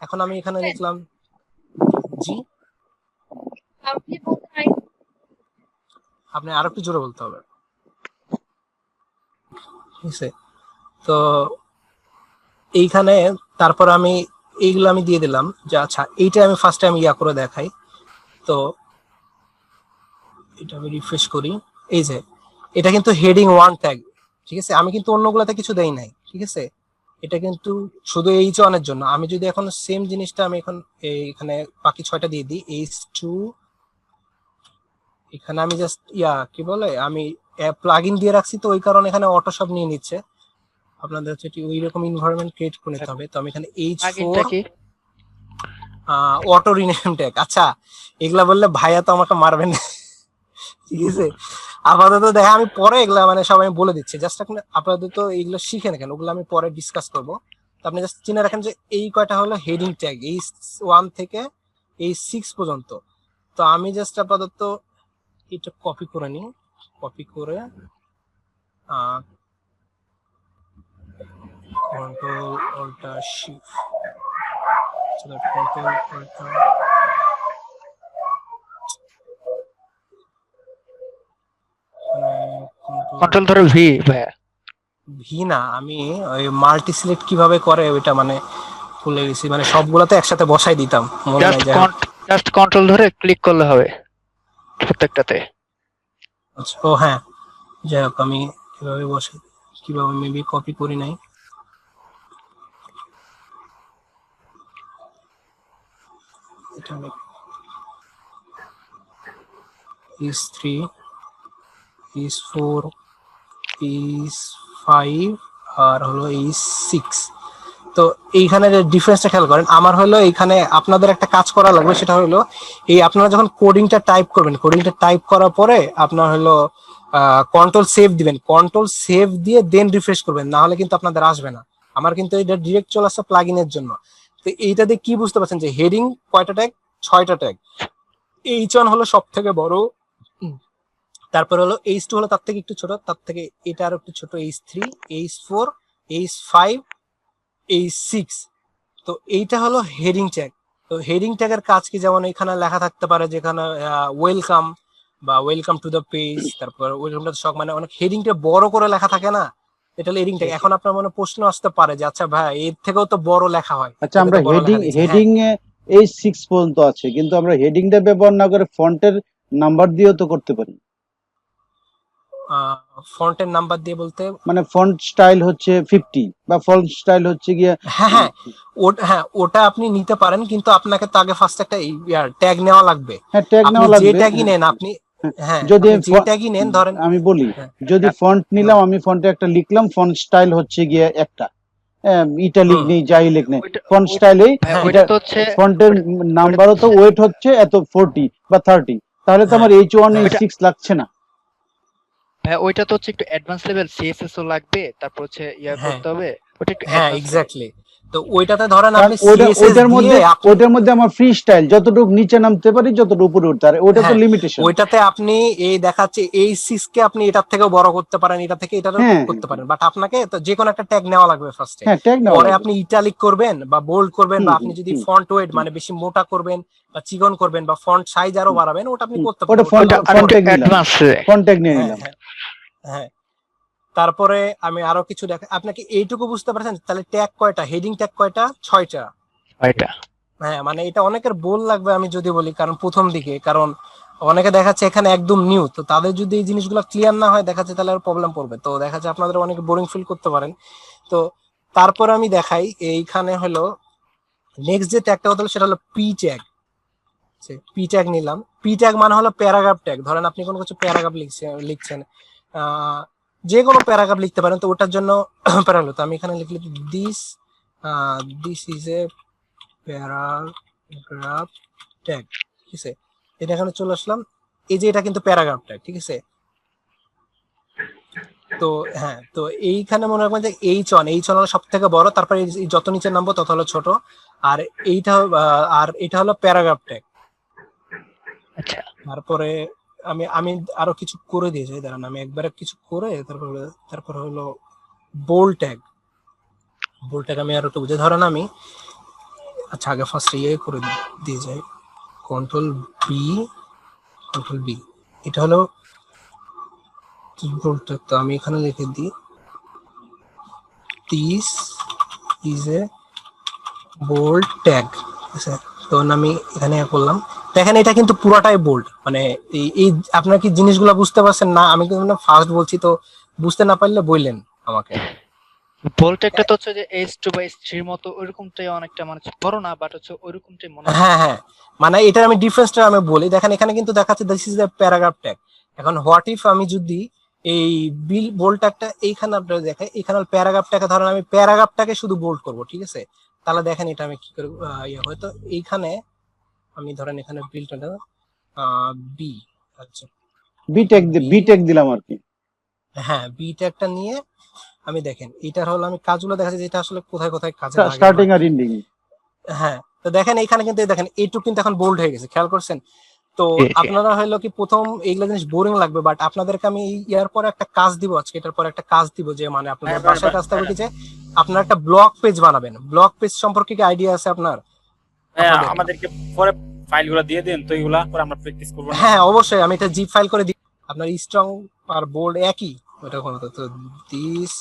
এখন আমি এখানে লিখলাম জি, আপনি কোথায়? আপনি আরো একটু জোরে বলতে হবে, ঠিক আছে? তো এইখানে তারপর আমি এইগুলো আমি দিয়ে দিলাম যে আচ্ছা এইটা আমি ফার্স্টে আমি ইয়া করে দেখাই। তো এটা আমি রিফ্রেশ করি। এই যে এটা কিন্তু হেডিং 1 ট্যাগ, ঠিক আছে। আমি কিন্তু অন্যগুলোতে কিছু দেই নাই, ঠিক আছে। এটা কিন্তু শুধু H1 এর জন্য। আমি যদি এখন সেম জিনিসটা আমি এখন এখানে বাকি 6টা দিয়ে দিই, H2, এখানে আমি জাস্ট কি বলে আমি প্লাগইন দিয়ে রাখছি, তো ওই কারণে এখানে অটো সব নিয়ে নিচ্ছে। আপনাদের হচ্ছে ওই রকম এনভায়রনমেন্ট ক্রিয়েট করে নিতে হবে। তো আমি এখানে আগেরটা H4 কি? Auto rename tag. আচ্ছা, এগুলা বললে ভাইয়া তো আমাকে মারবেন না, ঠিক আছে। আপাতত দেখা, আমি পরে এগুলা মানে সবাই বলে দিচ্ছি, জাস্ট আপনি আপাতত এইগুলো শিখে নেন, ওগুলো আমি পরে ডিসকাস করব। তো আপনি জাস্ট চিনে রাখেন যে এই কয়টা হলো হেডিং ট্যাগ, H1 থেকে H6 পর্যন্ত। তো আমি জাস্ট আপাতত এটা কপি করে নিই, কপি করে কন্ট্রোল অল্টা শিফট, কন্ট্রোল অল্টা কন্ট্রোল ধরো ভি ভাইয়া। ভি না, আমি ওই মাল্টি সিলেক্ট কিভাবে করে ওইটা মানে ভুলে গেছি, মানে সবগুলোতে একসাথে বসাই দিতাম, মনে নাই যায়। জাস্ট কন্ট্রোল ধরে ক্লিক করলে হবে প্রত্যেকটাতে। আচ্ছা, ও হ্যাঁ, যাই হোক আমি কিভাবে বসাই, কিভাবে মেবি কপি করি নাই। এটা আমি H3, H4, H5 আর হলো H6। তো এইখানে যে ডিফারেন্সটা খেয়াল করেন, আমার হলো এইখানে আপনাদের একটা কাজ করা লাগবে, সেটা হলো এই আপনারা যখন কোডিংটা টাইপ করবেন, কোডিংটা টাইপ করার পরে আপনার হলো কন্ট্রোল সেভ দিবেন, কন্ট্রোল সেভ দিয়ে দেন রিফ্রেশ করবেন, না হলে কিন্তু আপনাদের আসবে না। আমার কিন্তু এটা ডিরেক্ট চলে আসছে প্লাগইনের জন্য। তো এইটা দিয়ে কি বুঝতে পারছেন যে হেডিং কয়টা ট্যাগ, 6টা ট্যাগ। H1 হলো সব থেকে বড়, তারপর হলো H2 হলো তার থেকে একটু ছোট, তার থেকে এটা আরো একটু ছোট, H3, H4, H5, H6। তো এইটা হলো হেডিং ট্যাগ। তো হেডিং ট্যাগের কাজ কি, যেমন এখানে লেখা থাকতে পারে যেখানে ওয়েলকাম বা ওয়েলকাম টু দ্য পেজ, তারপর ওয়েলকাম টু দ্য শপ, মানে অনেক হেডিংটা বড় করে লেখা থাকে না, এটা হলো হেডিং ট্যাগ। এখন আপনার মনে প্রশ্ন আসতে পারে যে আচ্ছা ভাই, এর থেকেও তো বড় লেখা হয়, আচ্ছা, আমরা হেডিং হেডিং এ H6 পর্যন্ত আছে, কিন্তু আমরা হেডিংটা ব্যবহার না করে ফন্টের নাম্বার দিয়েও তো করতে পারি। ফন্টের নাম্বার দিয়ে বলতে, মানে ফন্ট স্টাইল হচ্ছে 50 বা ফন্ট স্টাইল হচ্ছে গিয়ে হ্যাঁ ওটা আপনি নিতে পারেন, কিন্তু আপনাকে তো আগে ফার্স্ট একটা ট্যাগ নেওয়া লাগবে। হ্যাঁ, ট্যাগ আপনি নেওয়া যে লাগবে। ট্যাগই নেন, আপনি হ্যাঁ যদি আপনি যে ট্যাগই নেন, ধরেন আমি বলি, হ্যাঁ, যদি ফন্ট নিলাম, আমি ফন্টে একটা লিখলাম, ফন্ট স্টাইল হচ্ছে গিয়ে একটা ইটালিক নেই, যাই লিখ নেই, ফন্ট স্টাইলেই ভাই হ্যাঁ, ওইটা তো হচ্ছে ফন্টের নাম্বারও তো ওয়েট হচ্ছে এত 40 বা 30, তাহলে তো আমার H1 হ্যাঁ। H6 লাগছে না। ভাই ওইটা তো হচ্ছে একটু অ্যাডভান্স লেভেল, সিএসএস ও লাগবে, তারপর হচ্ছে হ্যাঁ করতে হবে, ওটা একটু হ্যাঁ অ্যাডভান্স। এক্স্যাক্টলি। তো ওইটাতে ধরেন কারণ আপনি সিএসএস দিয়ে আপনি, ওইটার মধ্যে আমার ফ্রি স্টাইল, যতটুকু নিচে নামতে পারি, যতটুকু উপরে উঠতে পারি, ওইটা তো হ্যাঁ লিমিটেশন। ওইটাতে আপনি এই দেখাচ্ছে H6 কে আপনি এটার থেকেও বড় করতে পারেন, এটা থেকে এটারও হ্যাঁ করতে পারেন, বাট আপনাকে তো যে কোনো একটা ট্যাগ নেওয়া লাগবে ফার্স্টে। হ্যাঁ, ট্যাগ নেওয়া পরে লাগবে। আপনি ইটালিক করবেন বা বোল্ড করবেন, বা আপনি যদি হুম, ফন্ট ওয়েট মানে বেশি মোটা করবেন বা চিকন করবেন বা ফন্ট সাইজ আরো বাড়াবেন, ওটা আপনি করতে ওটা পারেন, ফন্ট ওটা ফন্ট ট্যাগ নিলাম, অ্যাডভান্স। ফন্ট ট্যাগ নিয়ে হ্যাঁ নিলাম। হ্যাঁ হ্যাঁ। তারপরে আমি আরো কিছু দেখা, আপনাকে এইটুকু বুঝতে পারছেন তাহলে ট্যাগ কয়টা, হেডিং ট্যাগ কয়টা, 6টা। এটা হ্যাঁ, মানে এটা অনেকের বল লাগবে আমি যদি বলি, কারণ প্রথম দিকে, কারণ অনেকে দেখাচ্ছে এখানে একদম নিউ, তো তাদের যদি এই জিনিসগুলো ক্লিয়ার না হয় দেখাচ্ছে, তাহলে আর প্রবলেম পড়বে। তো দেখাচ্ছে আপনাদের অনেকে বোরিং ফিল করতে পারেন। তো তারপর আমি দেখাই, এইখানে হলো নেক্সট যে ট্যাগটা হতো সেটা হলো পি ট্যাগ। পি ট্যাগ নিলাম, পি ট্যাগ মানে হলো প্যারাগ্রাফ ট্যাগ। ধরেন আপনি কোনো কিছু প্যারাগ্রাফ লিখছেন, যে কোনো প্যারাগ্রাফ লিখতে পারেন, তো ওটার জন্য প্যারাগ্রাফ, তো আমি এখানে লিখলি this this is a paragraph tag, ঠিক আছে। এটা এখানে চলে আসলাম, এই যে এটা কিন্তু প্যারাগ্রাফ ট্যাগ, ঠিক আছে। তো হ্যাঁ, তো এইখানে মনে রাখবেন যে H1 হলো সব থেকে বড়, তারপরে যত নিচে নামবো তত হলো ছোট, আর এটা হলো প্যারাগ্রাফ ট্যাগ। আচ্ছা। তারপরে আমি আমি আরো কিছু করে দিয়েছি, দাঁড়ান আমি একবারে কিছু করে তারপর হলো বোল্ড ট্যাগ। বোল্ড ট্যাগ আমি আরো একটু বুঝে, ধরেন আমি আচ্ছা আগে ফার্স্ট করে দিয়ে যাই, কন্ট্রোল বি, এটা হলো বোল্ড ট্যাগ। তো আমি এখানে লিখে দিই this is a bold tag, তো আমি এখানে করলাম দেখেন এটা কিন্তু পুরোটাই বোল্ড, মানে এই আপনার কি জিনিসগুলো বুঝতে পারছেন না? আমি কিন্তু ফার্স্ট বলছি, তো বুঝতে না পারলে বললেন আমাকে। বোল্ট একটা তো হচ্ছে যে H2 বা H3 এর মতো ওইরকমটাই অনেকটা, মানে বড় না বাট হচ্ছে ওইরকমটাই মনে হয়। হ্যাঁ হ্যাঁ, মানে এটার আমি ডিফারেন্সটা আমি বলি। দেখেন এখানে কিন্তু দেখাচ্ছে this is the paragraph tag. এখন হোয়াট ইফ আমি যদি এই বিল বোল্ড ট্যাগটা এইখানে আপনারা দেখেন, এখানে প্যারাগ্রাফ ট্যাগে ধরেন আমি প্যারাগ্রাফটাকে শুধু বোল্ড করব, ঠিক আছে? তাহলে দেখেন এটা আমি কি করে ইয়ে হয়তো এইখানে আমি ধরেন এখানে বিলটা বি, আচ্ছা বি টেক দিলাম আর কি। হ্যাঁ বি ট্যাগটা নিয়ে আমি দেখেন এটার হলো আমি কাজগুলো দেখা যায় যে এটা আসলে কোথায় কোথায় কাজে লাগে। স্টার্টিং আর এন্ডিং। হ্যাঁ, তো দেখেন এখানে কিন্তু দেখেন এইটুকু কিন্তু এখন বোল্ড হয়ে গেছে, খেয়াল করছেন? তো আপনারা হলো কি প্রথম এইগুলো জিনিস বোরিং লাগবে, বাট আপনাদেরকে আমি ইয়ার পরে একটা কাজ দিব, আজকে এটার পরে একটা কাজ দিব, যে মানে আপনাদের বাসায় কাজটা হবে কি যে আপনারা একটা ব্লগ পেজ বানাবেন। ব্লগ পেজ সম্পর্কে কি আইডিয়া আছে আপনার? হ্যাঁ, আমাদেরকে পরে ফাইলগুলো দিয়ে দেন, তো এগুলা পরে আমরা প্র্যাকটিস করব না? হ্যাঁ অবশ্যই, আমি এটা জিপ ফাইল করে দিই। আপনার স্ট্রং আর বোল্ড একই, ওটা কোনো তো দিস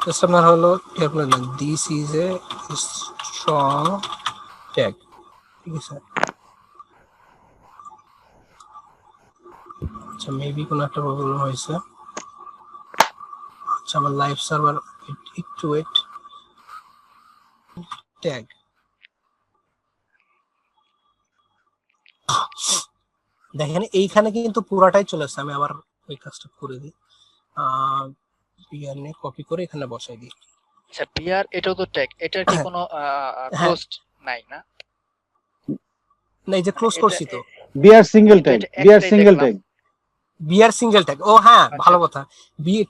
জাস্ট আপনার হলো this is a strong tag, ঠিক আছে? আচ্ছা মেবি কোনো একটা প্রবলেম হয়েছে। আচ্ছা আমার লাইভ সার্ভার একটু ওয়েট। ট্যাগ দেখেন এইখানে কিন্তু পুরাটাই চলে আসছে। আমি আবার ওই কাজটা করে দিই, বিআর নিয়ে কপি করে এখানে বসাই দিই। আচ্ছা বিআর এটাও তো ট্যাগ, এটার কি কোনো ক্লোজড নাই না? না এই যে ক্লোজ করছি তো, BR single tag, BR single tag, BR single tag. ও হ্যাঁ ভালো কথা।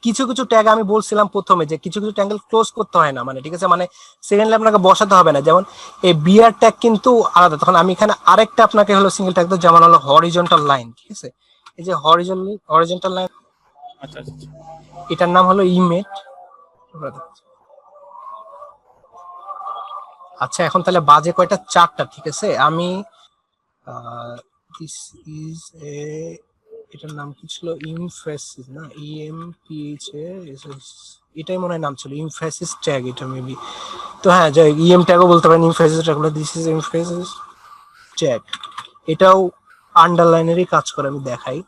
কিছু কিছু ট্যাগ আমি বলছিলাম প্রথমে যে কিছু কিছু ট্যাগ ক্লোজ করতে হয় না, মানে ঠিক আছে, মানে সেকেন্ডলি আপনাকে বসাতে হবে না। যেমন এই বিআর ট্যাগ কিন্তু আলাদা। তখন আমি এখানে আরেকটা আপনাকে হলো সিঙ্গেল ট্যাগ দেব, যেমন হলো হরিজন্টাল লাইন, ঠিক আছে? এই যে হরিজন্টাল লাইন, আচ্ছা আচ্ছা। এটার নাম হলো ইমেজ। আচ্ছা এখন তাহলে বাজে কয়টা? 4টা, ঠিক আছে? আমি দিস ইজ এ, এটার নাম কি ছিল? ইমফেসিস না, ইএমপিএইচ এটাই মনে হয় নাম ছিল, ইমফেসিস ট্যাগ এটা মেবি। তো হ্যাঁ যাই, ইএম ট্যাগও বলতে পারেন, ইমফেসিস ট্যাগ হলো দিস ইজ ইমফেসিস ট্যাগ। এটাও আন্ডারলাইনেরই কাজ করে, আমি দেখাই।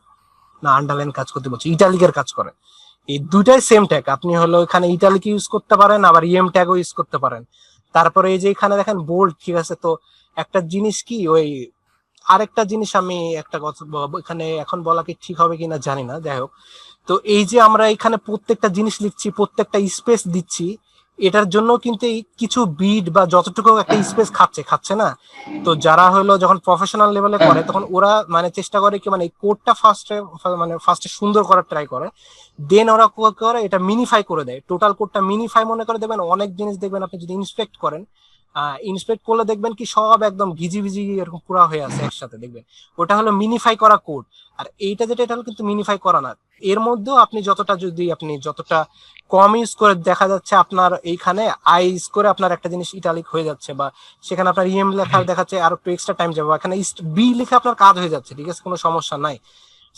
না আন্ডারলাইন কাজ করতে বলছি, ইটালিকের কাজ করে। এই দুইটাই সেম ট্যাগ, আপনি হলো এখানে ইটালিক ইউজ করতে পারেন, আবার ইএম ট্যাগও ইউজ করতে পারেন। তারপরে এই যে এখানে দেখেন বোল্ড, ঠিক আছে? তো একটা জিনিস কি, ওই আরেকটা জিনিস আমি একটা কথা এখানে এখন বলা কি ঠিক হবে কিনা জানি না, যাই হোক। তো এই যে আমরা এখানে প্রত্যেকটা জিনিস লিখছি, প্রত্যেকটা স্পেস দিচ্ছি, এটার জন্য কিন্তু এই কিছু বিট বা যতটুকু একটা স্পেস খাচ্ছে না? তো যারা হলো যখন প্রফেশনাল লেভেলে করে তখন ওরা মানে চেষ্টা করে কি, মানে কোডটা ফার্স্টে সুন্দর করার ট্রাই করে, দেন ওরা করে এটা মিনিফাই করে দেয়। টোটাল কোডটা মিনিফাই মনে করে দেবেন। অনেক জিনিস দেখবেন আপনি যদি ইন্সপেক্ট করেন, ইন্সপেক্ট করলে দেখবেন কি সব একদম ভিজি ভিজি এরকম পুরা হয়ে আছে একসাথে, দেখবেন ওটা হলো মিনিফাই করা কোড। আর এইটা যেটা, এটা হলো কিন্তু মিনিফাই করা না। এর মধ্যেও আপনি যতটা কম ইউজ করে দেখা যাচ্ছে আপনার এইখানে আই ইউজ করে আপনার একটা জিনিস ইটালিক হয়ে যাচ্ছে, বা সেখানে আপনার ইএম লেখা দেখাচ্ছে আর একটু এক্সট্রা টাইম যাবে, এখানে বি লিখে আপনার কাজ হয়ে যাচ্ছে, ঠিক আছে? কোনো সমস্যা নাই।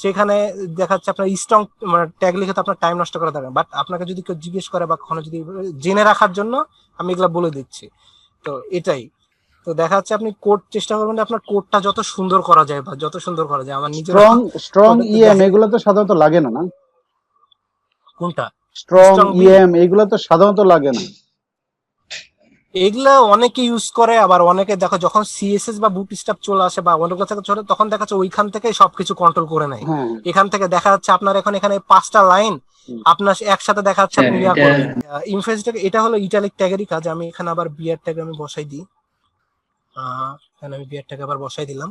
সেখানে দেখাচ্ছে আপনার স্ট্রং মানে ট্যাগ লিখে তো আপনার টাইম নষ্ট করা দরকার, বাট আপনাকে যদি কেউ জিজ্ঞেস করে বা কখনো যদি জেনে রাখার জন্য আমি এগুলা বলে দিচ্ছি। তো এটাই। তো দেখা যাচ্ছে আপনি কোড চেষ্টা করবেন আপনার কোডটা যত সুন্দর করা যায়, বা যত সুন্দর করা যায়। আমার নিজের স্ট্রং ইএম এগুলো তো সাধারণত লাগে না, না? কোনটা স্ট্রং Strong B? ইএম এগুলো তো সাধারণত লাগে না। এগুলা অনেকে ইউজ করে, আবার অনেকে দেখো যখন সিএসএস বা বুটস্ট্র্যাপ চলে আসে বা অন্য কাছে চলে, তখন দেখা যাচ্ছে ওইখান থেকে সবকিছু কন্ট্রোল করে নেয়। হ্যাঁ, এখান থেকে দেখা যাচ্ছে আপনার এখানে 5টা লাইন আপনার একসাথে দেখা যাচ্ছে আপনি ইয়া করবেন। ইনফেসটাকে এটা হলো ইটালিক ট্যাগেরই কাজ। আমি এখানে আবার বিআর ট্যাগ আমি বসাই দিই। এখানে আমি বিআর ট্যাগ আবার বসাই দিলাম।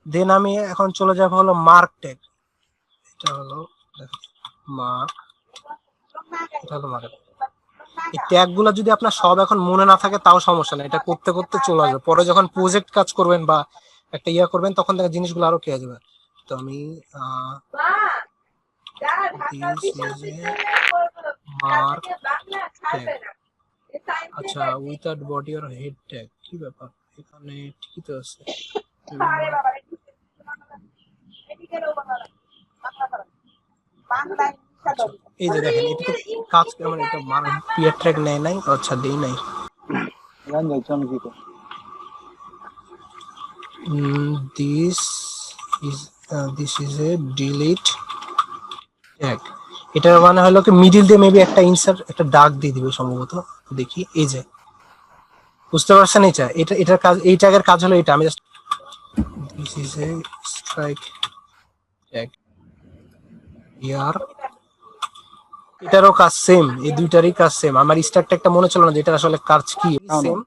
দেন আমি এখন চলে যাব হলো মার্ক ট্যাগ। এটা হলো মার্ক, এটা হলো মার্ক। এই ট্যাগ গুলা যদি আপনার সব এখন মনে না থাকে তাও সমস্যা নাই, এটা করতে করতে চলে আসবে। পরে যখন প্রজেক্ট কাজ করবেন বা একটা ইয়া করবেন তখন দেখা জিনিসগুলো আরো কি হয়ে যাবে। তো আমি মার্ক ট্যাগ, আচ্ছা without body or head tag, কি ব্যাপার এখানে? ঠিকই তো আছে। এই যে দেখেন এটা তো কাজ মানে এটা পিয়ার ট্র্যাক নেয় নাই, আচ্ছা দেই নাই। This is this is A delete tag. এটার মানে হলো কি মিডিল দিয়ে মেবি একটা ইনসার্ট একটা দাগ দিয়ে দিবে সম্ভবত। দেখি এই যে বুঝতে পারছেন এটার কাজ, এই ট্যাগের কাজ হলো এটা। আমি just this is a strike tag ইয়ার, এটারও কাজ সেম, এই দুইটারই কাজ সেম। আমার স্টার ট্যাগটা মনে ছিল না যে এটা আসলে কাজ কি সেম।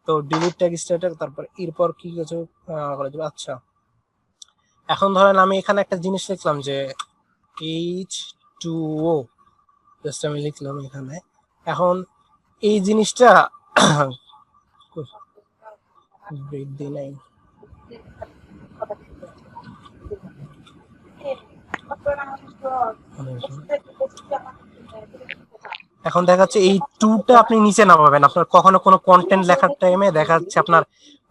তো ডিলিট ট্যাগ স্টার ট্যাগ, তারপর এরপর কি কিছু করা যাবে। আচ্ছা এখন ধরেন আমি এখানে একটা জিনিস লিখলাম যে H2O, জাস্ট আমি লিখলাম এখানে। এখন এই জিনিসটা বৃদ্ধি নাই, এখন দেখা যাচ্ছে এই টুটা আপনি নিচে নামাবেন। আপনার কখনো কোনো কন্টেন্ট লেখার টাইমে দেখা যাচ্ছে আপনার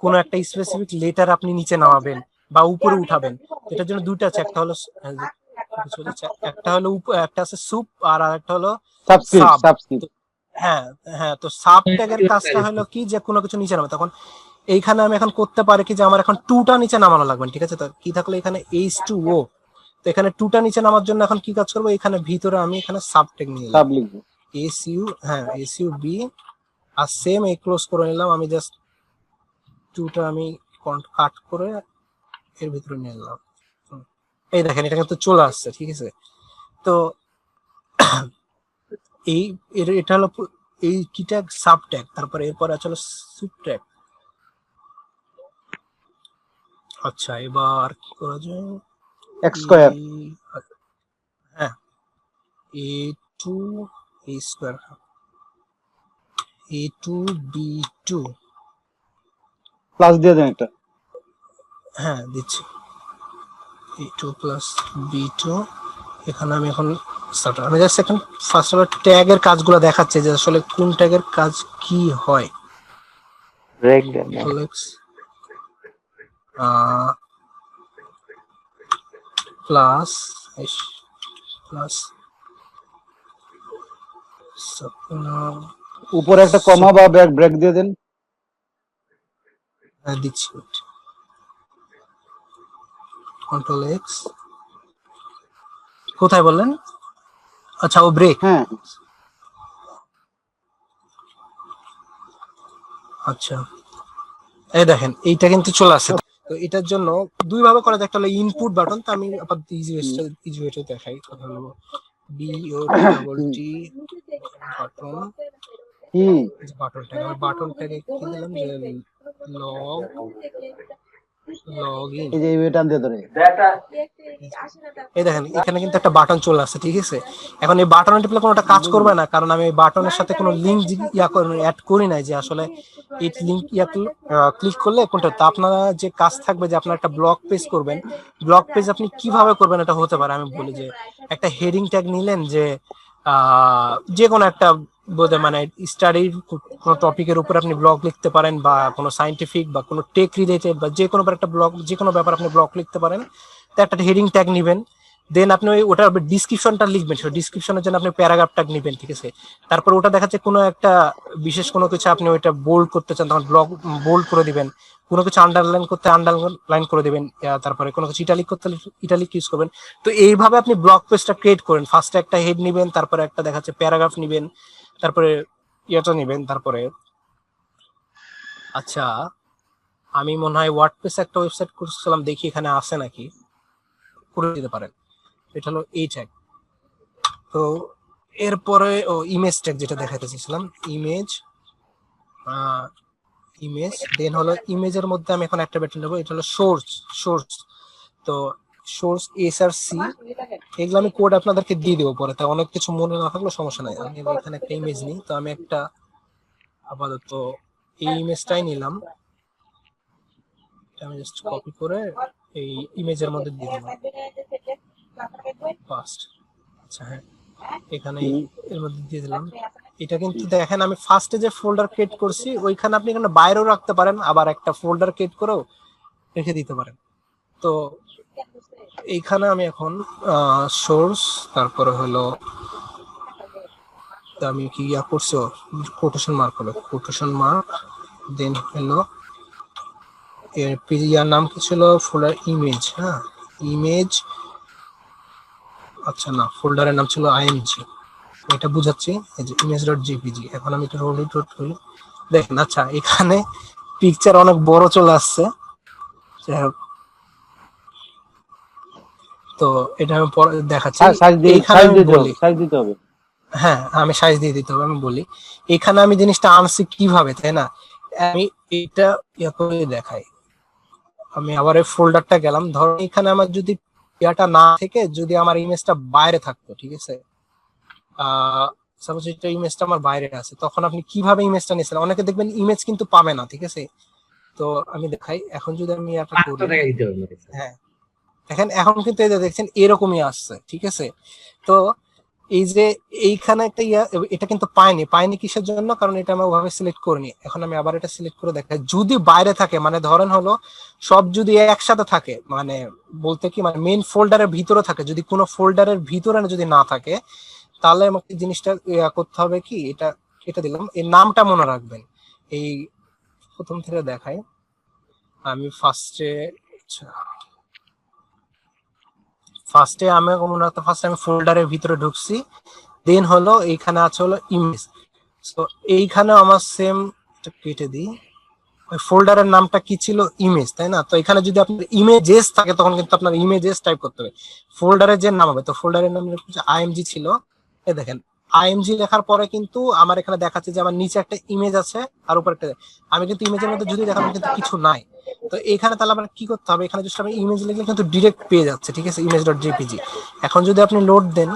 কোনো একটা স্পেসিফিক লেটার আপনি নিচে নামাবেন বা উপরে উঠাবেন। এটার জন্য দুইটা আছে, একটা হলো একটা হলো একটা আছে সুপ আর একটা হলো সাব। হ্যাঁ হ্যাঁ, তো সাব ট্যাগের কাজটা হলো কি যে কোনো কিছু নিচে নামে। তখন এইখানে আমি এখন করতে পারি কি যে আমার এখন টুটা নিচে নামানো লাগবে, ঠিক আছে? তো কি থাকলো এখানে H2O, তো এখানে টুটা নিচে নামার জন্য এখন কি কাজ করবো, এখানে ভিতরে আমি এখানে সাব ট্যাগ নিয়ে সাব লিখবো। SU, হ্যাঁ SUB, আর সেম এই ক্লোজ করে নিলাম। আমি জাস্ট টুটা আমি কাট করে এর ভিতরে নিয়ে নিলাম। এই দেখেন এটা কিন্তু চলে আসছে, ঠিক আছে? তো এই এটা হলো এই কি ট্যাগ, সাব ট্যাগ। তারপরে এরপরে আছে হলো সুব ট্যাগ। আচ্ছা এবার কি করা যায়, এক্স স্কয়ার, হ্যাঁ A2 A square, A2 B2, plus দিয়ে দেন একটা। হ্যাঁ দিচ্ছি A2 প্লাস B2। এখানে আমি এখন আমি জাস্ট এখন ফার্স্ট অফ অল ট্যাগের কাজগুলো দেখাচ্ছি যে আসলে কোন ট্যাগের কাজ কি হয়। প্লাস প্লাস উপরে একটা কমা বা ব্রেক দিয়ে দেন। দিচ্ছি, কন্ট্রোল এক্স। কোথায় বললেন? আচ্ছা ও ব্রেক, হ্যাঁ আচ্ছা এই দেখেন এইটা কিন্তু চলে আসে। তো এটার জন্য দুই ভাবে করা যায়, একটা হলো ইনপুট বাটন। তো আমি আপাতত ইজি ওয়েটা দেখাই। কথা বলবো BOT বাটন, বাটনটাকে কি দিলাম যে লগ ইন। এই যে এই বাটন দিয়ে ধরে এই দেখেন এখানে কিন্তু একটা বাটন চলে আসছে, ঠিক আছে? এখন এই বাটনে টিপলে কোনোটা কাজ করবে না, কারণ আমি এই বাটনের সাথে কোনো লিংক অ্যাড করি নাই যে আসলে এই লিংক ক্লিক করলে কোনটা। তো আপনারা যে কাজ থাকবে যে আপনার একটা ব্লগ পেজ করবেন, ব্লগ পেজ আপনি কিভাবে করবেন এটা হতে পারে আমি বলি যে একটা হেডিং ট্যাগ নিলেন যে যে কোনো একটা বোধহয় মানে স্টাডির কোনো টপিকের উপর আপনি ব্লগ লিখতে পারেন, বা কোনো সাইন্টিফিক বা কোনো টেক রিলেটেড বা যে কোনো একটা ব্লগ, যে কোনো ব্যাপার আপনি ব্লগ লিখতে পারেন। তো একটা হেডিং ট্যাগ নিবেন, দেন আপনি ওটার ডিসক্রিপশনটা লিখবেন। সেই ডিসক্রিপশনের জন্য আপনি প্যারাগ্রাফ ট্যাগ নিবেন, ঠিক আছে? তারপর ওটা দেখাচ্ছে কোনো একটা বিশেষ কোনো কিছু আপনি ওইটা বোল্ড করতে চান, তখন ব্লগ বোল্ড করে দিবেন। কোনো কিছু আন্ডারলাইন করতে আন্ডারলাইন করে দিবেন, তারপরে কোনো কিছু ইটালিক করতে ইটালিক ইউজ করবেন। তো এইভাবে আপনি ব্লগ পেজটা ক্রিয়েট করেন। ফার্স্টে একটা হেড নিবেন, তারপরে একটা দেখাচ্ছে প্যারাগ্রাফ নিবেন, তারপরে ইয়েটা নিবেন, তারপরে আচ্ছা আমি মনে হয় ওয়ার্ডপ্রেস একটা ওয়েবসাইট করছিলাম, দেখি এখানে আসে নাকি, করে দিতে পারেন। এটা হলো এই ট্যাগ। তো এরপরে ইমেজ ট্যাগ যেটা দেখাতে চেয়েছিলাম, ইমেজ দেন হলো ইমেজের মধ্যে আমি এখন একটা ব্যাটন নেবো, এটা হলো সোর্স। তো সোর্স SRC, এগুলো আমি কোড আপনাদেরকে দিয়ে দেবো পরে, তাই অনেক কিছু মনে না থাকলে সমস্যা নাই। আমি এখানে একটা ইমেজ নিই, তো আমি একটা আপাতত এই ইমেজটাই নিলাম, আমি জাস্ট কপি করে এই ইমেজের মধ্যে দিয়ে দিলাম ফার্স্ট। আচ্ছা হ্যাঁ, এখানে এর মধ্যে দিয়ে দিলাম। এটা কিন্তু দেখেন আমি ফার্স্টে যে ফোল্ডার ক্রিয়েট করছি ওইখানে আপনি এখানে বাইরেও রাখতে পারেন, আবার একটা ফোল্ডার ক্রিয়েট করেও রেখে দিতে পারেন। তো এইখানে আমি এখন সোর্স, তারপরে হলো আমি কি করছি কোটেশন মার্ক, হলো কোটেশন মার্ক, দেন হলো এর পিডিয়ার নাম কি ছিল, ফোল্ডার ইমেজ, হ্যাঁ ইমেজ, আচ্ছা না ফোল্ডারের নাম ছিল আইএমজি, এটা বুঝাচ্ছি, এই যে image.jpg। এখন আমি এটা রোল ইট করি, দেখেন আচ্ছা এখানে পিকচার অনেক বড় চলে আসছে। যাই হোক, তো এটা আমি পরে দেখাচ্ছি। এইখানে আমি বলি, সাইজ দিতে হবে। হ্যাঁ আমি সাইজ দিয়ে দিতে হবে। আমি বলি এখানে আমি জিনিসটা আনছি কিভাবে, তাই না? আমি এটা ইয়া করে দেখাই। আমি আবার এই ফোল্ডারটা গেলাম, ধরো এখানে আমার যদি ইয়াটা না থেকে যদি আমার ইমেজটা বাইরে থাকতো, ঠিক আছে, সাপোজ এটা ইমেজটা আমার বাইরে আছে, তখন আপনি কিভাবে ইমেজটা নিয়েছেন? অনেকে দেখবেন ইমেজ কিন্তু পাবে না, ঠিক আছে। তো আমি দেখাই, এখন যদি আমি এটা করি, হ্যাঁ দেখেন এখন কিন্তু এই যে দেখছেন এরকমই আসছে, ঠিক আছে। তো এই যে এইখানে একটা এটা কিন্তু পাইনি কিসের জন্য? কারণ এটা আমি ওভাবে সিলেক্ট করিনি। এখন আমি আবার এটা সিলেক্ট করে দেখাই, যদি বাইরে থাকে, মানে ধরেন হলো সব যদি একসাথে থাকে, মানে বলতে কি মানে মেইন ফোল্ডারের ভিতরে থাকে, যদি কোনো ফোল্ডারের ভিতরে যদি না থাকে, তাহলে আমাকে জিনিসটা করতে হবে কি, এটা এটা দিলাম, এর নামটা মনে রাখবেন। এই প্রথম থেকে দেখাই, আমি ফার্স্টে আমি মনে রাখতে, ফার্স্টে আমি ফোল্ডারের ভিতরে ঢুকছি, দেন হলো এইখানে আছে হলো ইমেজ। তো এইখানে আমার সেম কেটে দিই, ওই ফোল্ডারের নামটা কি ছিল, ইমেজ, তাই না? তো এখানে যদি আপনার ইমেজেস থাকে তখন কিন্তু আপনার ইমেজেস টাইপ করতে হবে, ফোল্ডারের যে নাম হবে। তো ফোল্ডারের নাম আইএমজি ছিল, এই দেখেন আইএমজি লেখার পরে কিন্তু আমার এখানে দেখাচ্ছে যে আমার নিচে একটা ইমেজ আছে আর উপরে একটা, আমি কিন্তু ইমেজের মধ্যে যদি দেখালাম কিন্তু কিছু নাই। তো এখানে তাহলে আমার কি করতে হবে, এখানে just আমি ইমেজ লিখলে কিন্তু ডিরেক্ট পেয়ে যাচ্ছে, ঠিক আছে, image.jpg। এখন যদি আপনি লোড দেন,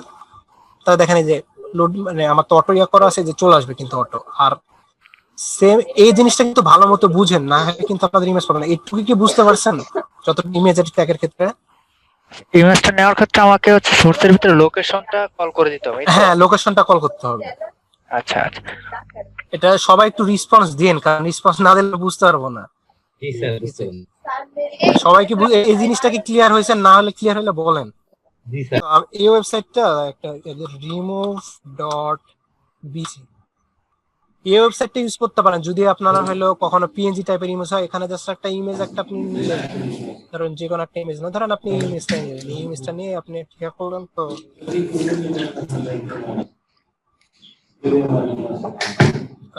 তাহলে দেখেন এই যে লোড, মানে আমার তো অটো ইয়া করা আছে, যে চলে আসবে কিন্তু অটো। আর সেম এই জিনিসটা কিন্তু ভালো মতো বুঝেন না হলে কিন্তু আপনাদের ইমেজ পাবেন না। এইটুকু কি বুঝতে পারছেন যত ইমেজের ট্যাগের ক্ষেত্রে? ইমেজটা নেওয়ার ক্ষেত্রে আমাকে হচ্ছে সোর্সের ভিতরে লোকেশনটা কল করে দিতে হবে, এই তো? হ্যাঁ লোকেশনটা কল করতে হবে। আচ্ছা আচ্ছা। এটা সবাই একটু রেসপন্স দিন, কারণ রেসপন্স না দিলে বুঝতে পারবো না। সবাই কি এই জিনিসটা কি ক্লিয়ার হয়েছে? না হলে ক্লিয়ার হলে বলেন। এই ওয়েবসাইটটা একটা remove.bg, এই ওয়েবসাইটটা ইউজ করতে পারেন যদি আপনারা হলো কখনো পিএনজি টাইপের ইমেজ হয়। এখানে জাস্ট একটা ইমেজ একটা আপনি নিলেন, ধরুন যে কোনো একটা ইমেজ না, ধরেন আপনি এই ইমেজটা নিলেন, এই ইমেজটা নিয়ে আপনি ঠিক করলেন। তো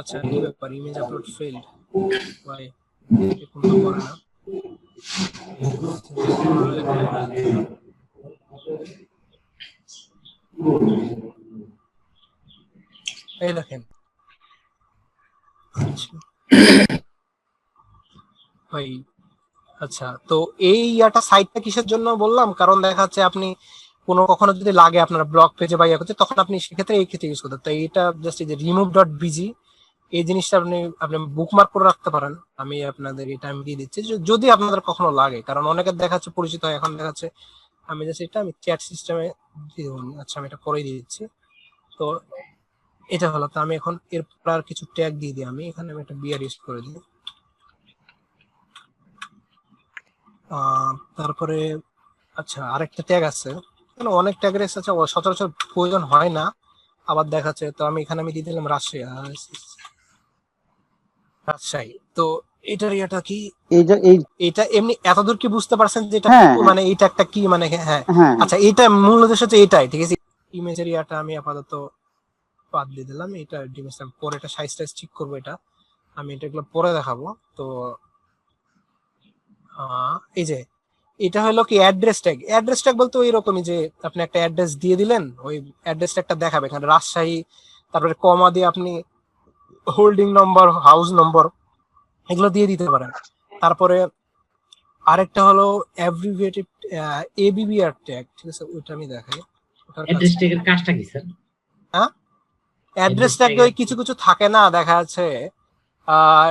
আচ্ছা কি ব্যাপার, ইমেজ আপলোড ফেইল্ড, ওয়াই এখন তো করে না। এই দেখেন, ভাই আচ্ছা, তো এই ইয়াটা সাইটটা কিসের জন্য বললাম, কারণ দেখা যাচ্ছে আপনি কোনো কখনো যদি লাগে আপনার ব্লগ পেজে বা ইয়া করতে, তখন আপনি সেক্ষেত্রে এই ক্ষেত্রে ইউজ করতে। তো এইটা জাস্ট এই যে remove.bg, এই জিনিসটা আপনি আপনি বুকমার্ক করে রাখতে পারেন। আমি আপনাদের এটা আমি দিয়ে দিচ্ছি যদি আপনাদের কখনো লাগে, কারণ অনেকের দেখা যাচ্ছে পরিচিত হয়। এখন দেখা যাচ্ছে আমি জাস্ট এটা আমি চ্যাট সিস্টেমে দিয়ে দেবো। আচ্ছা আমি এটা করে দিয়ে দিচ্ছি। তো এটা হলো, তো আমি এখন এরপর আর কিছু ট্যাগ দিয়ে দিই। আমি এখানে আমি একটা বিআর ইউজ করে দিই। তারপরে আচ্ছা আরেকটা ট্যাগ আছে, অনেক ট্যাগের আছে, সচরাচর প্রয়োজন হয় না আবার দেখাচ্ছে। তো আমি এখানে আমি দিয়ে দিলাম রাজশাহী। তো এটার ইয়েটা কি, এটা এমনি এতদূর কি বুঝতে পারছেন যে এটা মানে এইটা একটা কি মানে? হ্যাঁ আচ্ছা, এটা মূল উদ্দেশ্য হচ্ছে এটাই, ঠিক আছে। ইমেজের ইয়াটা আমি আপাতত বাদ দিয়ে দিলাম। এটা পরে এটা সাইজ টাইজ ঠিক করবো, এটা আমি এটাগুলো পরে দেখাবো। তো এই যে এটা হলো কি অ্যাড্রেস ট্যাগ বলতে ওই রকমই, যে আপনি একটা অ্যাড্রেস দিয়ে দিলেন, ওই অ্যাড্রেস ট্যাগটা দেখাবে এখানে রাজশাহী, তারপরে কমা দিয়ে আপনি হোল্ডিং নম্বর, হাউস নম্বর এগুলো দিয়ে দিতে পারেন। তারপরে আরেকটা হলো অ্যাব্রিভিয়েটেড এবিবিআর ট্যাগ, ঠিক আছে, ওইটা আমি দেখাই। অ্যাড্রেস ট্যাগের কাজটা কি স্যার? হ্যাঁ অ্যাড্রেস ট্যাগে ওই কিছু কিছু থাকে না, দেখা যাচ্ছে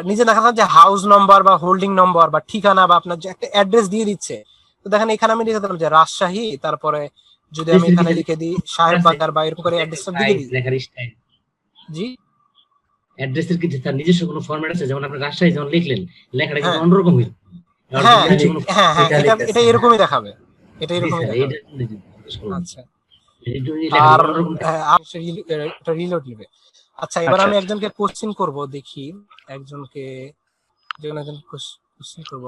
নিজে দেখা যাচ্ছে যে হাউস নম্বর বা হোল্ডিং নম্বর বা ঠিকানা বা আপনার যে একটা অ্যাড্রেস দিয়ে দিচ্ছে। তো দেখেন এখানে আমি লিখে দিলাম যে রাজশাহী, তারপরে যদি আমি এখানে লিখে দিই সাহেব বাজার বা এরকম করে অ্যাড্রেসটা দিয়ে দিই। লেখার স্টাইল জি অ্যাড্রেসের কি তার নিজস্ব কোনো ফরম্যাট আছে? যেমন আপনি রাজশাহী যখন লিখলেন, লেখাটা কিন্তু অন্যরকম হইল। হ্যাঁ হ্যাঁ এটা এরকমই দেখাবে, এটা এরকমই দেখাবে। আচ্ছা আর এটা রিলোড নেবে। আচ্ছা এবার আমি একজনকে কোশ্চেন করব, দেখি একজনকে, কোশ্চেন করব।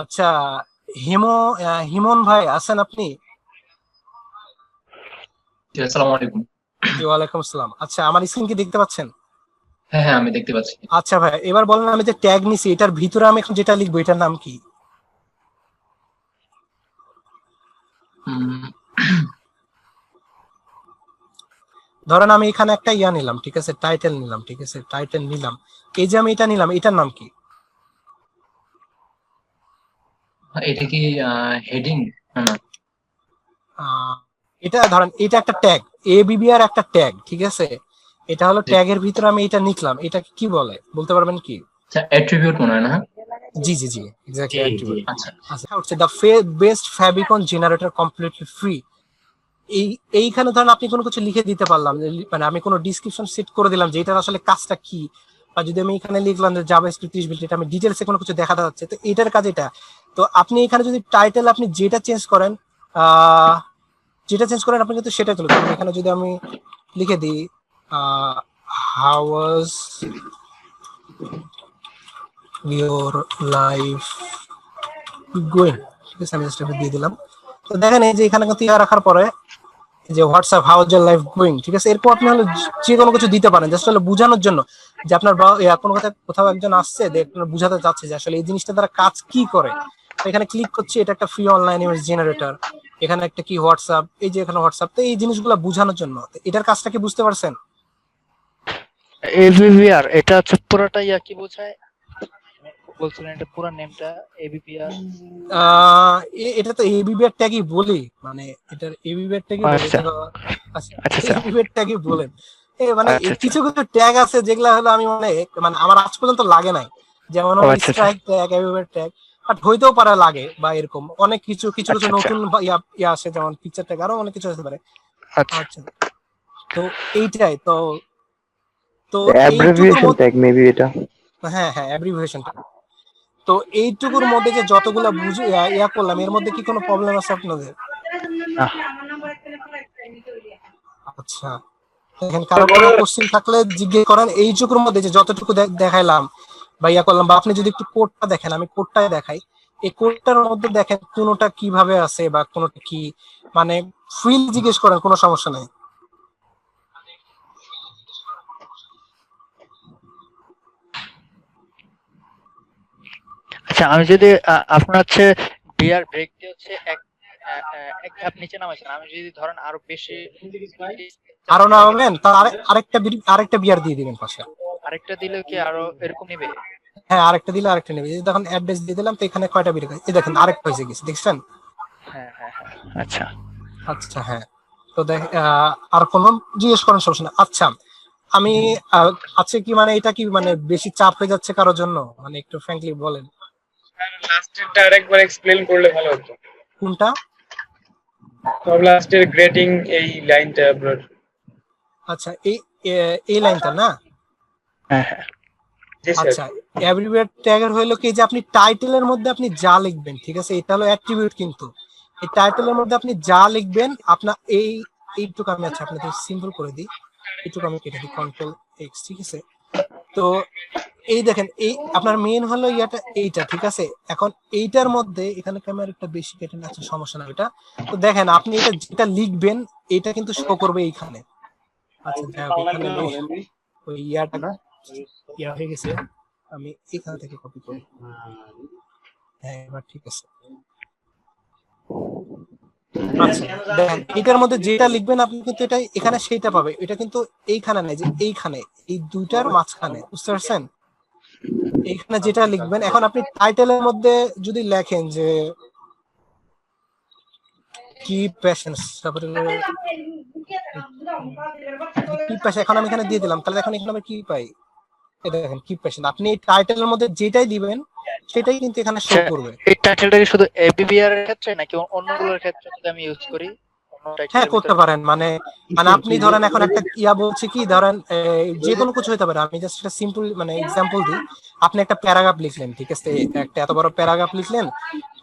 আচ্ছা, হিমন ভাই আছেন আপনি? জি, আসসালামু আলাইকুম। জি, ওয়ালাইকুম আসসালাম। আচ্ছা, আমার স্ক্রিন কি দেখতে পাচ্ছেন? হ্যাঁ হ্যাঁ, আমি দেখতে পাচ্ছি। আচ্ছা ভাই, এবার বলেন আমি যে ট্যাগ নিছি এটার ভিতরে আমি এখন যেটা লিখবো এটার নাম কি? উম, ধরেন আমি এখানে একটা ইয়া নিলাম, ঠিক আছে, টাইটেল নিলাম, ঠিক আছে, টাইটেল নিলাম। এই যে আমি এটা নিলাম, এটার নাম কি? এটা কি হেডিং? না না। আহ, এটা ধরেন এটা একটা ট্যাগ, এবিবিআর একটা ট্যাগ, ঠিক আছে। এটা হলো জি। ট্যাগের ভিতরে আমি এটা নিলাম, এটা কি বলে বলতে পারবেন কি? আচ্ছা, অ্যাট্রিবিউট মনে হয় না? জি জি জি, এক্স্যাক্টলি জি জি। অ্যাট্রিবিউট। আচ্ছা আচ্ছা, হচ্ছে the best favicon generator completely free. এইখানে ধরেন আপনি কোনো কিছু লিখে দিতে পারলাম, মানে আমি কোনো ডিসক্রিপশন সেট করে দিলাম যে এটার আসলে কাজটা কি, বা যদি আমি এখানে লিখলাম যে জাভাস্ক্রিপ্ট 30 বিট, এটা আমি ডিটেলসে কোনো কিছু দেখাতে যাচ্ছে, তো এটার কাজ এটা। তো আপনি এখানে যদি টাইটেল আপনি যেটা চেঞ্জ করেন, আহ যেটা চেঞ্জ করেন আপনি কিন্তু সেটা চলে যাবে। এখানে যদি আমি লিখে দিই how was your life going, ঠিক আছে, আমি জাস্ট দিয়ে দিলাম। তো দেখেন এই যে এখানে কিন্তু ইয়া রাখার পরে যে WhatsApp how is your life going, ঠিক আছে, এরপর আপনি হলো যে কোনো কিছু দিতে পারেন জাস্ট হলো বোঝানোর জন্য যে আপনার কোনো কথা কোথাও একজন আসছে বুঝাতে চাচ্ছে যে আসলে এই জিনিসটা দ্বারা কাজ কি করে। তো এখানে ক্লিক করছি, এটা একটা ফ্রি অনলাইন ইমেজ জেনারেটর, এখানে একটা কি হোয়াটসঅ্যাপ, এই যে এখানে হোয়াটসঅ্যাপ, তো এই জিনিসগুলো বোঝানোর জন্য। তো এটার কাজটা কি বুঝতে পারছেন? এবিপিআর এটা হচ্ছে পুরোটাই কি বোঝায় বলছিলেন, এটা পুরো নেমটা এবিপিআর? এটা তো এবিবিআর ট্যাগই বলি, মানে এটার এবিবিআর ট্যাগই বলি। আচ্ছা আচ্ছা, আচ্ছা এবিবিআর ট্যাগই বলেন। মানে আচ্ছা আচ্ছা। কিছু কিছু ট্যাগ আছে যেগুলা হলো আমি মানে আমার আজ পর্যন্ত লাগে নাই, যেমন ও আচ্ছা আচ্ছা strike tag, ABBR tag, but হইতেও পারে লাগে, বা এরকম অনেক কিছু কিছু কিছু আচ্ছা আচ্ছা নতুন ইয়া আসে, যেমন পিকচার ট্যাগ, আরো অনেক কিছু আসতে পারে। আচ্ছা। আচ্ছা, তো এইটাই তো। তো এইটুকুর অ্যাব্রিভিয়েশন মধ্যে, ট্যাগ মেবি এটা। হ্যাঁ হ্যাঁ, অ্যাব্রিভিয়েশন। তো এইটুকুর মধ্যে যে যতগুলা বুঝে ইয়া করলাম, এর মধ্যে কি কোনো প্রবলেম আছে আপনাদের? না। আচ্ছা, এখানে কারো কোনো কোশ্চেন থাকলে জিজ্ঞেস করেন। এইটুকুর মধ্যে যে যতটুকু দেখাইলাম বা ইয়া করলাম, বা আপনি যদি একটু কোডটা দেখেন, আমি কোডটাই দেখাই। এই কোডটার মধ্যে দেখেন কোনোটা কিভাবে আছে বা কোনোটা কি, মানে ফ্রি জিজ্ঞেস করেন, কোনো সমস্যা নেই। আচ্ছা, আমি যদি আপনার হচ্ছে বিয়ার ব্রেক দিয়ে হচ্ছে এক ধাপ নিচে নামাইছেন, আমি যদি ধরেন আরো বেশি আরো না হবেন তার আরেকটা বিয়ার দিয়ে দিবেন পাশে। আরেকটা দিলে কি আরো এরকম নেবে? হ্যাঁ, আরেকটা দিলে আরেকটা নেবে। এই যে দেখুন অ্যাড্রেস দিয়ে দিলাম, তো এখানে কয়টা বিয়ার, এই দেখেন আরেকটা হয়েছে গেছে, দেখছেন? হ্যাঁ হ্যাঁ হ্যাঁ। আচ্ছা আচ্ছা, হ্যাঁ। তো দেখ, আর কোনো জিজ্ঞেস করার সমস্যা না। আচ্ছা, আমি আছে কি, মানে এটা কি মানে বেশি চাপ হয়ে যাচ্ছে কারোর জন্য, মানে একটু ফ্র্যাঙ্কলি বলেন। লাস্টেরটা আরেকবার এক্সপ্লেইন করলে ভালো হতো। কোনটা? সব লাস্টের গ্রেডিং এই লাইনটা আপনার। আচ্ছা, এই লাইনটা না? হ্যাঁ হ্যাঁ। জি স্যার। আচ্ছা, অ্যাট্রিবিউট ট্যাগের হইলো কি যে আপনি টাইটেলের মধ্যে আপনি যা লিখবেন, ঠিক আছে, এটা হলো অ্যাট্রিবিউট, কিন্তু এই টাইটেলের মধ্যে আপনি যা লিখবেন আপনার এইটুকু আমি, আচ্ছা আপনাদের সিম্পল করে দিই, এইটুকু আমি কেটে দিই, কন্ট্রোল এক্স, ঠিক আছে। তো এই দেখেন, এই আপনার মেইন হলো ইয়াটা এইটা, ঠিক আছে। এখন এইটার মধ্যে এখানে ক্যামেরা একটা বেশি কেটে না, আচ্ছা সমস্যা না এটা। তো দেখেন আপনি এটা যেটা লিখবেন এটা কিন্তু শো করবে এইখানে। আচ্ছা যাই হোক, এখানে ওই ইয়াটা ইয়া হয়ে গেছে, আমি এখান থেকে কপি করি। হ্যাঁ, এবার ঠিক আছে। আচ্ছা, দেখেন এটার মধ্যে যেটা লিখবেন আপনি কিন্তু এটা এখানে সেইটা পাবে, এটা কিন্তু এইখানে নাই, যে এইখানে, এই দুইটার মাঝখানে, বুঝতে পারছেন? এইখানে যেটা লিখবেন, এখন আপনি টাইটেলের মধ্যে যদি লেখেন যে কি প্যাশনস, তারপরে কি প্যাশন, এখন আমি এখানে দিয়ে দিলাম, তাহলে এখন এখানে আমি কি পাই? এটা দেখেন কি প্যাশন, আপনি এই টাইটেলের মধ্যে যেটাই দিবেন সেটাই কিন্তু এখানে শো করবে। এই টাইটেলটা কি শুধু এবিবিআর এর ক্ষেত্রে নাকি অন্যগুলোর ক্ষেত্রে যদি আমি ইউজ করি? হ্যাঁ, করতে পারেন। মানে আপনি ধরেন এখন একটা ইয়া বলছি কি, ধরেন যে কোনো কিছু হতে পারে, আমি জাস্ট একটা সিম্পল মানে এক্সাম্পল দিই। আপনি একটা প্যারাগ্রাফ লিখলেন, ঠিক আছে, একটা এত বড় প্যারাগ্রাফ লিখলেন,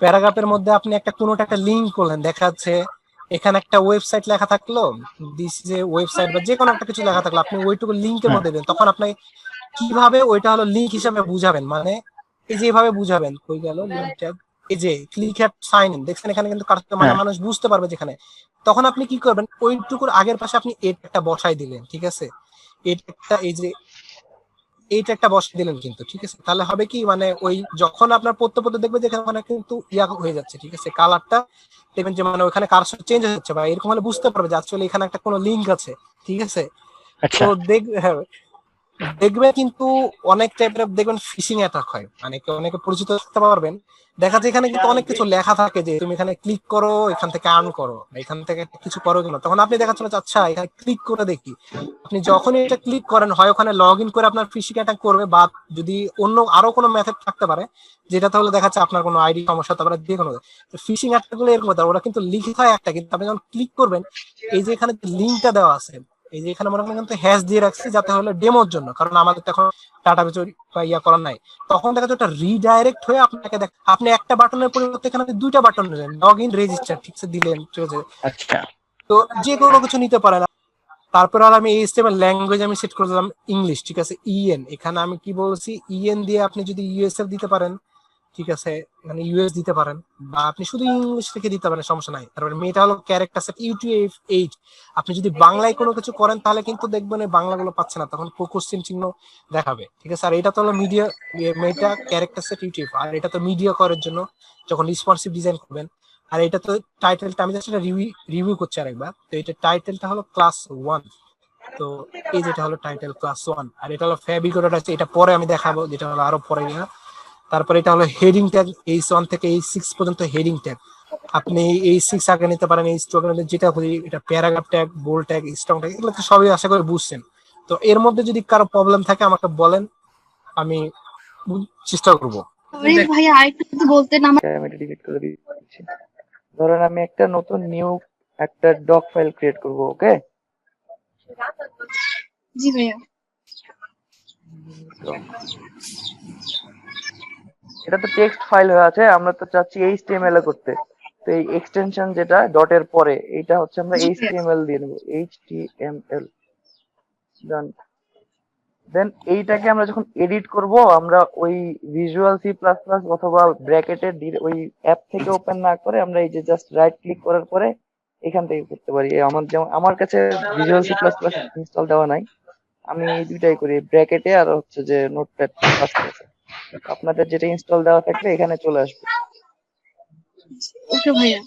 প্যারাগ্রাফের মধ্যে আপনি একটা কোনোটা একটা লিঙ্ক করলেন, দেখা যাচ্ছে এখানে একটা ওয়েবসাইট লেখা থাকলো, দিস যে ওয়েবসাইট বা যে কোনো একটা কিছু লেখা থাকলো, আপনি ওইটুকু লিঙ্কের মধ্যে দেবেন, তখন আপনি কিভাবে ওইটা হলো লিঙ্ক হিসাবে বুঝাবেন, মানে এই যে এভাবে বুঝাবেন, কই গেল লিঙ্ক ট্যাগ, এই যে ক্লিক হ্যাট সাইন ইন দেখছেন এখানে কিন্তু কাটতে মানে হ্যাঁ। মানুষ বুঝতে পারবে যেখানে, তখন আপনি কি করবেন ওইটুকুর আগের পাশে আপনি এটা বসাই দিলেন, ঠিক আছে, এটা একটা এই যে এইটা একটা বসাই দিলেন কিন্তু, ঠিক আছে, তাহলে হবে কি মানে ওই যখন আপনার পড়তে পড়তে দেখবে যে এখানে কিন্তু ইয়া হয়ে যাচ্ছে, ঠিক আছে, কালারটা দেখবেন যে মানে ওখানে কারসর চেঞ্জ হচ্ছে বা এরকম হলে বুঝতে পারবে যে আসলে এখানে একটা কোনো লিঙ্ক আছে, ঠিক আছে। আচ্ছা তো দেখবে কিন্তু অনেক টাইপের দেখবেন ফিশিং অ্যাটাক হয়, মানে অনেকে পরিচিত থাকতে পারবেন, দেখা যায় এখানে কিন্তু অনেক কিছু লেখা থাকে যে তুমি এখানে ক্লিক করো এখান থেকে আর্ন করো এখান থেকে কিছু করো কিনা, তখন আপনি দেখাচ্ছেন আচ্ছা এখানে ক্লিক করে দেখি, আপনি যখনই এটা ক্লিক করেন হয় ওখানে লগ ইন করে আপনার ফিশিং অ্যাটাক করবে বা যদি অন্য আরো কোনো মেথড থাকতে পারে যেটা তাহলে দেখাচ্ছে আপনার কোনো আইডি সমস্যা হতে পারে যে কোনো ফিশিং অ্যাটাক গুলো এরকম হতে পারে, ওরা কিন্তু লিখে হয় একটা কিন্তু আপনি যখন ক্লিক করবেন এই যে এখানে লিঙ্কটা দেওয়া আছে এই যে এখানে মনে করেন কিন্তু হ্যাশ দিয়ে রাখছি যাতে হলে ডেমোর জন্য, কারণ আমাদের এখন ডাটা বেচ ইয়া করার নাই, তখন দেখা যাচ্ছে ওটা রিডাইরেক্ট হয়ে আপনাকে আপনি একটা বাটনের পরিবর্তে এখানে দুইটা বাটন দিলেন লগ ইন রেজিস্টার ঠিক আছে দিলেন, ঠিক আছে, আচ্ছা তো যে কোনো কিছু নিতে পারেন। তারপর আর আমি এইচটিএমএল ল্যাঙ্গুয়েজ আমি সেট করে দিলাম ইংলিশ, ঠিক আছে, ইএন এখানে আমি কি বলছি ইএন দিয়ে আপনি যদি ইউএসএফ দিতে পারেন, ঠিক আছে, মানে ইউএস দিতে পারেন বা আপনি শুধু ইংলিশ লিখে দিতে পারেন সমস্যা নাই। তারপরে মেয়েটা হলো ক্যারেক্টার সেট UTF-8, আপনি যদি বাংলায় কোনো কিছু করেন তাহলে কিন্তু দেখবেন এই বাংলাগুলো পাচ্ছে না, তখন কোশ্চেন চিহ্ন দেখাবে, ঠিক আছে। আর এটা তো হলো মিডিয়া মেয়েটা ক্যারেক্টার সেট UTF, আর এটা তো মিডিয়া করার জন্য যখন রেসপন্সিভ ডিজাইন করবেন। আর এটা তো টাইটেলটা আমি জাস্ট এটা রিভিউ করছি আরেকবার, তো এটা টাইটেলটা হলো ক্লাস 1, তো এই যেটা হলো টাইটেল ক্লাস 1, আর এটা হলো ফ্যাব্রিকেটেড আছে, এটা পরে আমি দেখাবো যেটা হলো আরো পরে গিয়ে। তারপরে এটা হলো হেডিং ট্যাগ H1 থেকে H6 পর্যন্ত হেডিং ট্যাগ, আপনি H6 আগে নিতে পারেন H2 আগে নিতে, যেটা খুঁজি এটা paragraph tag bold tag strong tag এগুলো তো সবই আশা করি বুঝছেন। তো এর মধ্যে যদি কারো প্রবলেম থাকে আমাকে বলেন, আমি চেষ্টা করব। সরি ভাইয়া আরেকটু যদি বলতেন আমার। আমি এটা ডিলিট করে দিচ্ছি। ধরেন আমি একটা নতুন নিউ একটা ডক ফাইল ক্রিয়েট করব, ওকে? জি ভাইয়া। এটা তো টেক্সট ফাইল হয়ে আছে, আমরা তো চাচ্ছি HTML এ করতে, তো এই এক্সটেনশন যেটা ডটের পরে এটা হচ্ছে আমরা জি ভাইয়া। HTML দিয়ে নেব, HTML ডান। দেন এইটাকে আমরা যখন এডিট করব আমরা ওই ভিজুয়াল সি প্লাস প্লাস অথবা ব্র্যাকেটের ওই অ্যাপ থেকে ওপেন না করে আমরা এই যে জাস্ট রাইট ক্লিক করার পরে এখান থেকে করতে পারি। আমার যেমন আমার কাছে Visual C plus plus install দেওয়া নাই, আমি এই দুইটাই করি, ব্র্যাকেটে আর হচ্ছে যে নোটপ্যাড প্লাস প্লাস। আপনাদের যেটা ইনস্টল দেওয়া থাকলে এখানে চলে আসবে। ওকে ভাইয়া।